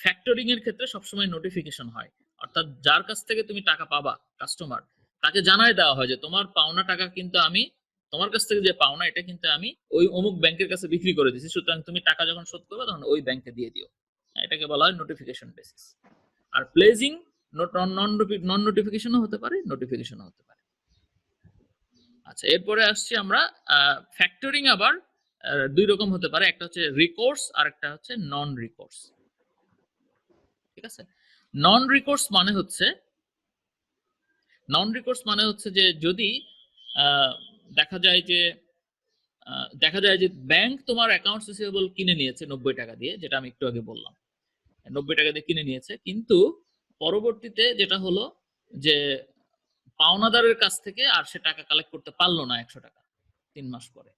S1: ফ্যাক্টরিং এর ক্ষেত্রে সবসময় নোটিফিকেশন হয়, অর্থাৎ যার কাছ থেকে তুমি টাকা পাবা কাস্টমার, তাকে জানাই দেওয়া হয় যে তোমার পাওনা টাকা কিন্তু আমি, তোমার কাছ থেকে যে পাওনা এটা কিন্তু আমি ওই অমুক ব্যাংকের কাছে বিক্রি করে দিয়েছি, সুতরাং তুমি টাকা যখন শোধ করবে তখন ওই ব্যাংকে দিয়ে দিও। এটাকে বলা হয় নোটিফিকেশন বেসিস। আর প্লেজিং নন নোটিফিকেশনও হতে পারে, নোটিফিকেশনও হতে পারে। আচ্ছা, এরপরে আসছি আমরা ফ্যাক্টরিং। আবার দুই রকম হতে পারে, একটা হচ্ছে রিকোর্স আর একটা হচ্ছে নন রিকোর্স। ঠিক আছে, নন রিকোর্স মানে হচ্ছে যে যদি দেখা যায় যে ব্যাংক তোমার অ্যাকাউন্টস রিসিভেবল কিনে নিয়েছে 90 টাকা দিয়ে, যেটা আমি একটু আগে বললাম, 90 টাকা দিয়ে কিনে নিয়েছে, কিন্তু পরবর্তীতে যেটা হলো যে পাওনাদারের কাছ থেকে আর সে টাকা কালেক্ট করতে পারলো না 100 টাকা 3 মাস পরে।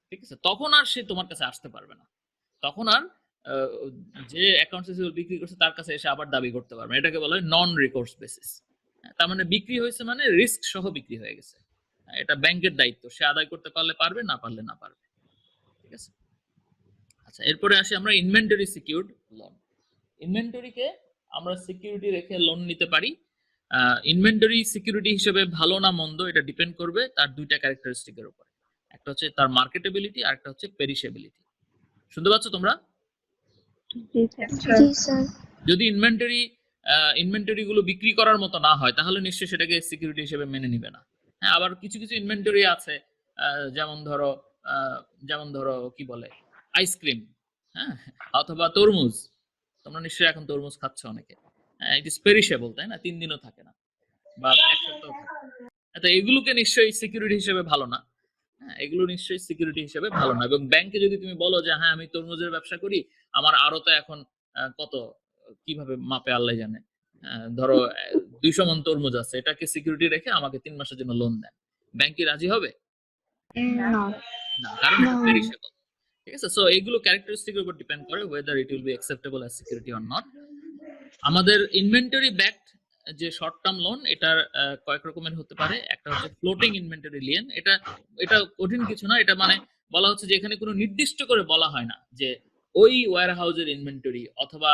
S1: ঠিক আছে, তখন আর সে তোমার কাছে আসতে পারবে না, তখন আর যে অ্যাকাউন্টস রিসিভেবল বিক্রি করছে তার কাছে এসে আবার দাবি করতে পারবে। এটাকে বলা হয় নন রিকোর্স বেসিস। তার মানে বিক্রি হয়েছে মানে রিস্ক সহ বিক্রি হয়ে গেছে, এটা ব্যাংকের দায়িত্ব, সে আদায় করতে পারলে পারবে, না পারলে না পারবে। ঠিক আছে। আচ্ছা, এরপরে আসি আমরা ইনভেন্টরি সিকিউরড লোন। ইনভেন্টরিকে আমরা সিকিউরিটি রেখে লোন নিতে পারি। ইনভেন্টরি সিকিউরিটি হিসেবে ভালো না মন্দ এটা ডিপেন্ড করবে তার দুইটা ক্যারেক্টারিস্টিকের উপর, একটা হচ্ছে তার মার্কেটেবিলিটি আর একটা হচ্ছে পেরিশেবিলিটি। শুনতে পাচ্ছ তোমরা?
S5: জি স্যার।
S1: যদি ইনভেন্টরি গুলো বিক্রি করার মতো না হয় তাহলে নিশ্চয়ই সেটাকে সিকিউরিটি হিসেবে মেনে নিবে না। হ্যাঁ, আবার কিছু কিছু ইনভেন্টরি আছে, যেমন ধরো কি বলে আইসক্রিম, হ্যাঁ, অথবা তরমুজ। তোমরা নিশ্চয়ই এখন তরমুজ খাচ্ছ অনেকে, হ্যাঁ, ইট ইজ পেরিশেবল, তাই না, 3 দিনও থাকে না বা 1 সপ্তাহ থাকে না। তো এগুলোকে নিশ্চয়ই সিকিউরিটি হিসেবে ভালো না। হ্যাঁ, এগুলো নিশ্চয়ই সিকিউরিটি হিসেবে ভালো না। এবং ব্যাংকে যদি তুমি বলো যে হ্যাঁ আমি তরমুজের ব্যবসা করি, আমার আরো তো এখন কত কিভাবে মাপে আল্লাহ জানে, ধরো 200 মন তরমুজ আছে, এটাকে সিকিউরিটি রেখে আমাকে 3 মাসের জন্য লোন দেন, ব্যাংক কি রাজি হবে? না, কারণ এটা পেরিশেবল। ঠিক আছে, সো এগুলো ক্যারেক্টারিস্টিকের উপর ডিপেন্ড করে whether it will be acceptable as security or not. আমাদের ইনভেন্টরি ব্যাকড যে শর্ট টার্ম লোন, এটার কয়েক রকমের হতে পারে। একটা হচ্ছে ফ্লোটিং ইনভেন্টরি লোন। এটা কঠিন কিছু না, এটা মানে বলা হচ্ছে যে এখানে কোনো নির্দিষ্ট করে বলা হয় না যে ওই ওয়্যার হাউসের ইনভেন্টরি অথবা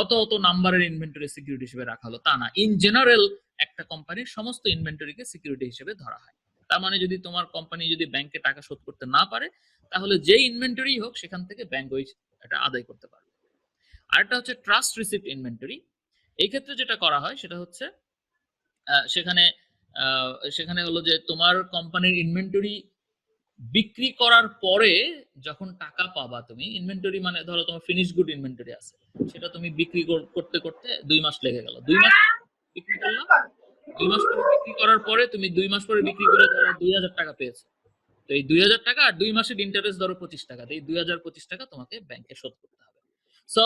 S1: অত নাম্বারের ইনভেন্টরি সিকিউরিটি হিসেবে রাখা হলো, তা না। ইন জেনারেল একটা কোম্পানির সমস্ত ইনভেন্টরিকে সিকিউরিটি হিসেবে ধরা হয়। তার মানে যদি তোমার কোম্পানি যদি ব্যাংকে টাকা শোধ করতে না পারে, তাহলে যে ইনভেন্টরি হোক সেখান থেকে ব্যাংক ওই এটা আদায় করতে পারবে। আরেকটা হচ্ছে ট্রাস্ট রিসিপ্ট ইনভেন্টরি। এই ক্ষেত্রে যেটা করা হয় সেটা হচ্ছে সেখানে হলো যে তোমার কোম্পানির ইনভেন্টরি বিক্রি করার পরে যখন টাকা পাবা তুমি, ইনভেন্টরি মানে ধরো তোমার ফিনিশ গুড ইনভেন্টরি আছে, সেটা তুমি বিক্রি করতে করতে 2 মাস লেগে গেল, 2 মাস বিক্রি করলাম, 2 মাস পরে বিক্রি করার পরে তুমি 2 মাস পরে বিক্রি করে ধরো 2000 টাকা পেয়েছো। তো এই 2000 টাকা আর 2 মাসের ইন্টারেস্ট ধরো 25 টাকা, এই 2025 টাকা তোমাকে ব্যাংকে শোধ করতে হবে। So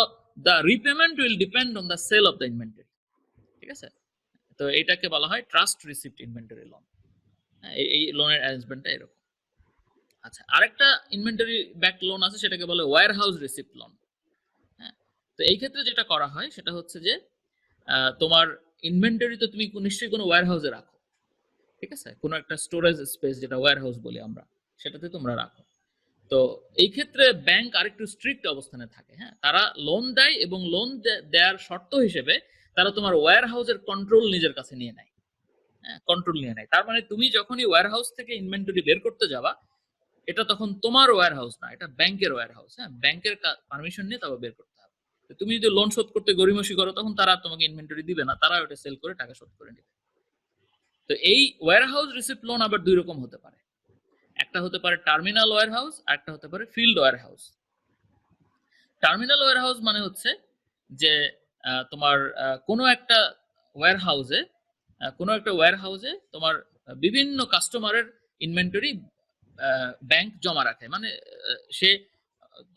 S1: the repayment will depend on the sale of the inventory. ঠিক আছে, তো এটাকে বলা হয় ট্রাস্ট রিসিপ্ট ইনভেন্টরি লোন। এই লোনের অ্যারেঞ্জমেন্টটা এরকম। আচ্ছা, আরেকটা ইনভেন্টরি ব্যাক লোন আছে, সেটাকে বলে ওয়্যার হাউস রিসিপ্ট লোন। হ্যাঁ, তো এই ক্ষেত্রে যেটা করা হয় সেটা হচ্ছে যে তোমার ইনভেন্টরি তো তুমি নিশ্চয়ই কোনো ওয়্যার হাউসে রাখো। ঠিক আছে, কোনো একটা স্টোরেজ স্পেস যেটা ওয়্যার হাউস বলি আমরা, সেটাতে তোমরা রাখো। তো এই ক্ষেত্রে ব্যাংক আরেকটু স্ট্রিক্ট অবস্থানে থাকে। হ্যাঁ, তারা লোন দেয় এবং লোন দেওয়ার শর্ত হিসেবে তারা তোমার ওয়্যার হাউসের কন্ট্রোল নিজের কাছে নিয়ে নেয়। কন্ট্রোল নিয়ে নেয়, তার মানে তুমি যখনই ওয়্যার হাউস থেকে ইনভেন্টরি বের করতে যাবা, এটা তখন তোমার ওয়্যার হাউস না, এটা ব্যাংকের ওয়্যার হাউস। হ্যাঁ, ব্যাংকের পারমিশন নিয়ে তবে বের করতে হবে। তুমি যদি লোন শোধ করতে গরিমসি করো, তখন তারা তোমাকে ইনভেন্টরি দিবে না, তারা ওটা সেল করে টাকা শোধ করে নেবে। তো এই ওয়্যার হাউস রিসিপ্ট লোন আবার দুই রকম হতে পারে, একটা হতে পারে টার্মিনাল ওয়্যার হাউস, আর একটা হতে পারে field warehouse. Terminal warehouse মানে হচ্ছে যে তোমার কোনো একটা ওয়্যার হাউসে তোমার বিভিন্ন কাস্টমারের ইনভেন্টরি ব্যাংক জমা রাখে। মানে সে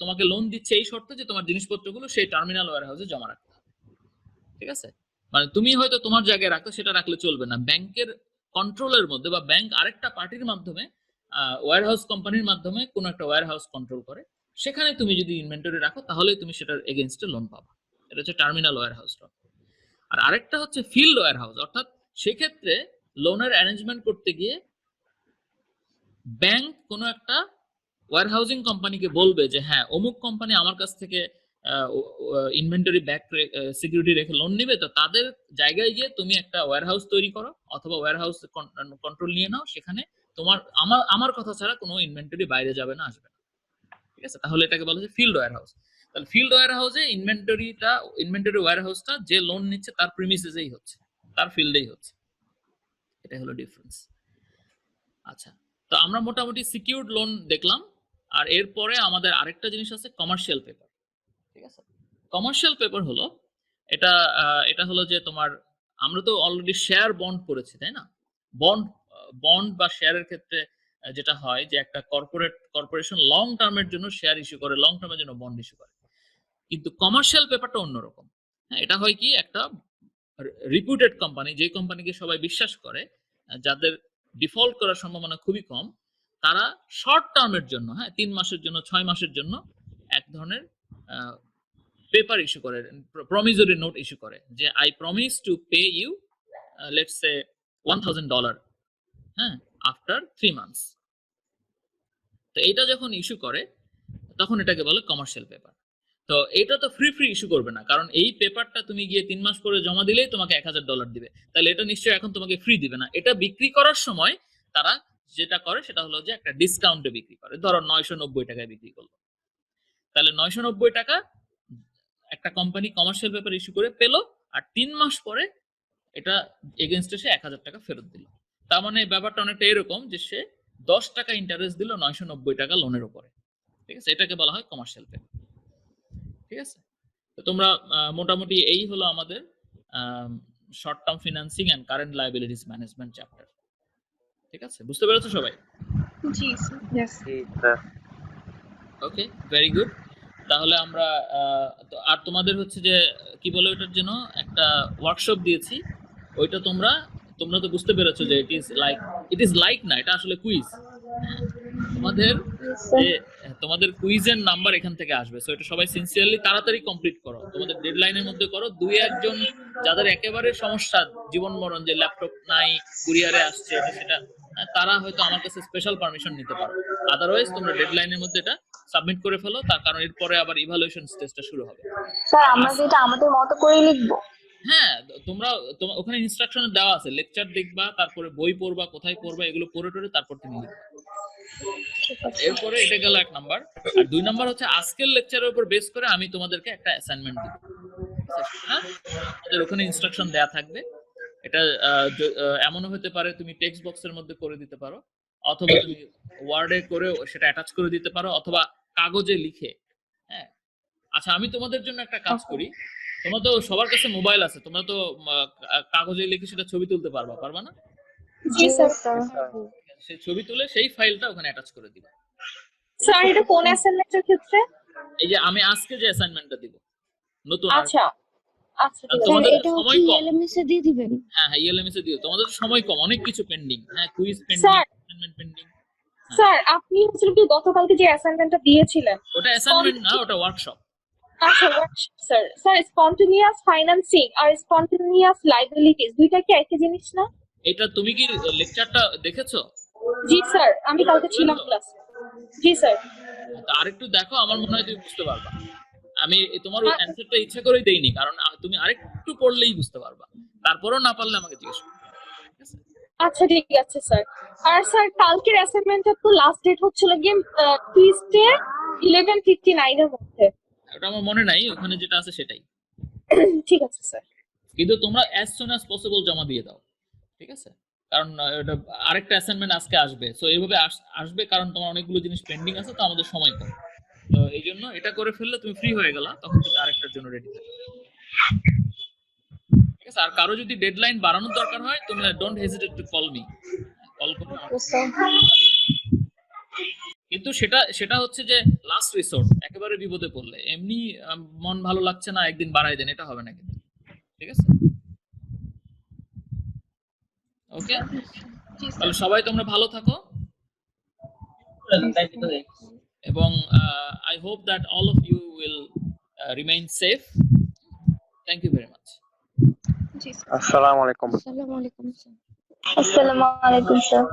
S1: তোমাকে লোন দিচ্ছে এই শর্তে যে তোমার জিনিসপত্রগুলো সেই টার্মিনাল ওয়্যার হাউসে জমা রাখতে হবে। ঠিক আছে, মানে তুমি হয়তো তোমার জায়গায় রাখতে, সেটা রাখলে চলবে না, ব্যাংকের কন্ট্রোলের মধ্যে বা ব্যাংক আরেকটা পার্টির মাধ্যমে ওয়্যার হাউস কোম্পানির মাধ্যমে কোনো একটা ওয়্যার হাউস কন্ট্রোল করে, সেখানে তুমি যদি ইনভেন্টরি রাখো তাহলে তুমি সেটার এগেইনস্টে লোন পাবা। এটা হচ্ছে টার্মিনাল ওয়্যার হাউস লোন। আর আরেকটা হচ্ছে ফিল্ড ওয়্যার হাউস, অর্থাৎ সেক্ষেত্রে লোনের অ্যারেঞ্জমেন্ট করতে গিয়ে ব্যাংক কোনো একটা ওয়্যার হাউজিং কোম্পানিকে বলবে যে হ্যাঁ অমুক কোম্পানি আমার কাছ থেকে ইনভেন্টরি ব্যাক সিকিউরিটি রেখে লোন নিবে, তো তাদের জায়গায় গিয়ে তুমি একটা ওয়্যারহাউস তৈরি করো অথবা ওয়্যারহাউস কন্ট্রোল নিয়ে নাও, সেখানে তোমার আমার কথা ছাড়া কোনো ইনভেন্টরি বাইরে যাবে না, আসবে না, ঠিক আছে? তাহলে এটাকে বলা হয় ফিল্ড ওয়্যারহাউস। তাহলে ফিল্ড ওয়্যারহাউসে ইনভেন্টরি ওয়্যারহাউসটা যে লোন নিচ্ছে তার প্রিমিসেসেই হচ্ছে, তার ফিল্ডেই হচ্ছে, এটাই হলো ডিফারেন্স। আচ্ছা, তো আমরা মোটামুটি সিকিউরড লোন দেখলাম। আর এরপরে আমাদের আরেকটা জিনিস আছে কমার্শিয়াল পেপার, ঠিক আছে? কমার্শিয়াল পেপার হলো এটা হলো যে তোমার, আমরা তো অলরেডি শেয়ার বন্ড করেছি, তাই না? বন্ড বা শেয়ারের ক্ষেত্রে যেটা হয় যে একটা কর্পোরেশন লং টার্মের জন্য শেয়ার ইস্যু করে, লং টার্মের জন্য বন্ড ইস্যু করে। কিন্তু কমার্শিয়াল পেপারটা অন্যরকম। হ্যাঁ, এটা হয় কি, একটা রিপুটেড কোম্পানি, যে কোম্পানিকে সবাই বিশ্বাস করে, যাদের ডিফল্ট করার সম্ভাবনা খুবই কম, তারা শর্ট টার্মের জন্য, হ্যাঁ 3 মাসের জন্য 6 মাসের জন্য এক ধরনের পেপার ইস্যু করে, প্রমিসরি নোট ইস্যু করে, যে I promise to pay you let's say $1000, হ্যাঁ, আফটার 3 মান্থস। তো এটা যখন ইস্যু করে তখন এটাকে বলে কমার্শিয়াল পেপার। তো এটা তো ফ্রি ইস্যু করবে না, কারণ এই পেপারটা তুমি গিয়ে 3 মাস পরে জমা দিলেই তোমাকে $1000 দিবে, তাহলে এটা নিশ্চয়ই এখন তোমাকে ফ্রি দিবে না। এটা বিক্রি করার সময় তারা যেটা করে সেটা হলো যে একটা ডিসকাউন্টে বিক্রি করে, ধরো 990 টাকায় বিক্রি করলো, তাহলে 990 টাকা একটা কোম্পানি কমার্শিয়াল পেপার ইস্যু করে পেলো, আর 3 মাস পরে এটা এগেইনস্টে সে 1000 টাকা ফেরত দিল। তার মানে ব্যাপারটা অনেকটা এরকম যে সে 10 টাকা ইন্টারেস্ট দিল 990 টাকা লোনের উপরে, ঠিক আছে? এটাকে বলা হয় কমার্শিয়াল পেপার, ঠিক আছে? তো তোমরা মোটামুটি এই হলো আমাদের short term financing and current liabilities management chapter, ঠিক আছে? বুঝতে পেরেছো সবাই?
S9: জি sir.
S5: Yes.
S1: Okay, very good. তাহলে আমরা আর তোমাদের হচ্ছে যে কি বলে ওটার জন্য একটা ওয়ার্কশপ দিয়েছি, ওইটা তোমরা তো বুঝতে পেরেছো যে ইট ইজ লাইক না, এটা আসলে কুইজ। তোমাদের কুইজের নাম্বার এখান থেকে আসবে, সো এটা সবাই সিনসিয়ারলি তাড়াতাড়ি কমপ্লিট করো, তোমাদের ডেডলাইনের মধ্যে করো। 2-1 জন যাদের একেবারে সমস্যা, জীবন মরণ, যে ল্যাপটপ নাই, কুরিয়ারে আসছে, সেটা তারা হয়তো আমার কাছে স্পেশাল পারমিশন নিতে পারো। আদারওয়াইজ তোমরা ডেডলাইনের মধ্যে এটা সাবমিট করে ফেলো, তার কারণ এরপরে আবার ইভালুয়েশন স্টেজটা শুরু হবে।
S2: স্যার আমরা কি এটা আমাদের মতো করে লিখবো?
S1: হ্যাঁ, তোমরা ওখানে ইনস্ট্রাকশন দেওয়া আছে, লেকচার দেখবা, তারপরে বই পড়বা, কোথায় পড়বা, এগুলো পড়ে টরে তারপর তুমি লিখবা। এরপরে এটা গেল 1 নাম্বার। আর 2 নাম্বার হচ্ছে আজকের লেকচারের উপর বেস করে আমি তোমাদেরকে একটা অ্যাসাইনমেন্ট দিব, হ্যাঁ? আমাদের ওখানে ইনস্ট্রাকশন দেয়া থাকবে। এটা এমনও হতে পারে তুমি টেক্সট বক্সের মধ্যে করে দিতে পারো, অথবা তুমি ওয়ার্ডে করে সেটা অ্যাটাচ করে দিতে পারো, অথবা কাগজে লিখে, হ্যাঁ? আচ্ছা, আমি তোমাদের জন্য একটা কাজ করি, তোমরা তো সবার কাছে মোবাইল আছে, তোমরা তো কাগজে লিখে সেটা ছবি তুলতে পারবা না?
S5: জি স্যার।
S1: সেই ছবি তুলে সেই ফাইলটা ওখানে অ্যাটাচ করে দিবা।
S5: স্যার এটা কোন অ্যাসাইনমেন্টের ক্ষেত্রে?
S1: এই যে আমি আজকে যে অ্যাসাইনমেন্টটা দিব নতুন,
S5: আচ্ছা আচ্ছা,
S1: তোমাদের
S5: এটা
S1: সময় কম।
S5: এলএমএস এ দিয়ে দিবেন?
S1: হ্যাঁ, ইএলএমএস এ দিও, তোমাদের সময় কম, অনেক কিছু পেন্ডিং, হ্যাঁ, quiz pending,
S5: sir,
S1: assignment pending.
S5: Sir আপনি হচ্ছে কি গতকালকে যে অ্যাসাইনমেন্টটা দিয়েছিলেন,
S1: ওটা অ্যাসাইনমেন্ট না, ওটা ওয়ার্কশপ।
S5: আচ্ছা স্যার, স্পন্টেনিয়াস ফাইন্যান্সিং আর স্পন্টেনিয়াস লায়াবিলিটিস দুইটা কি একই জিনিস না?
S1: এটা তুমি কি লেকচারটা দেখেছো?
S5: জি স্যার, আমি কালকে ছিলাম ক্লাসে। জি স্যার।
S1: আরেকটু দেখো, আমার মনে হয় তুমি বুঝতে পারবা। আমি তোমার অ্যানসারটা ইচ্ছা করেই দেইনি, কারণ তুমি আরেকটু পড়লেই বুঝতে পারবা, তারপরেও না পারলে আমাকে জিজ্ঞেস করো, ঠিক আছে?
S5: আচ্ছা ঠিক আছে স্যার। আর স্যার কালকের অ্যাসাইনমেন্টের তো লাস্ট ডেট হচ্ছিল গিয়ে টিউসডে 11:59 এর মধ্যে।
S1: ওটা আমার মনে নাই, ওখানে যেটা আছে সেটাই।
S5: ঠিক আছে স্যার।
S1: কিন্তু তোমরা as soon as possible জমা দিয়ে দাও, ঠিক আছে? কারণ এটা আরেকটা অ্যাসাইনমেন্ট আজকে আসবে, সো এইভাবে আসবে, কারণ তোমার অনেকগুলো জিনিস পেন্ডিং আছে, তো আমাদের সময় কম, তো এই জন্য এটা করে ফেললে তুমি ফ্রি হয়ে গেলা, তখন তুমি আরেকটার জন্য রেডি থাকবে, ঠিক আছে? আর কারো যদি ডেডলাইন বাড়ানোর দরকার হয়, তুমি don't hesitate to call me, call করো আমাকে। কিন্তু সেটা হচ্ছে যে লাস্ট রিসোর্ট, একেবারে বিপদে পড়লে, এমনি মন ভালো লাগছে না একদিন বাড়াই দেন, এটা হবে না কিন্তু, ঠিক আছে? ওকে, তাহলে সবাই তোমরা ভালো থাকো, এবং I hope that all of you will remain safe. Thank you very much.
S9: G sir.
S4: আসসালামু আলাইকুম।
S5: আসসালামু আলাইকুম স্যার।
S2: আসসালামু আলাইকুম স্যার।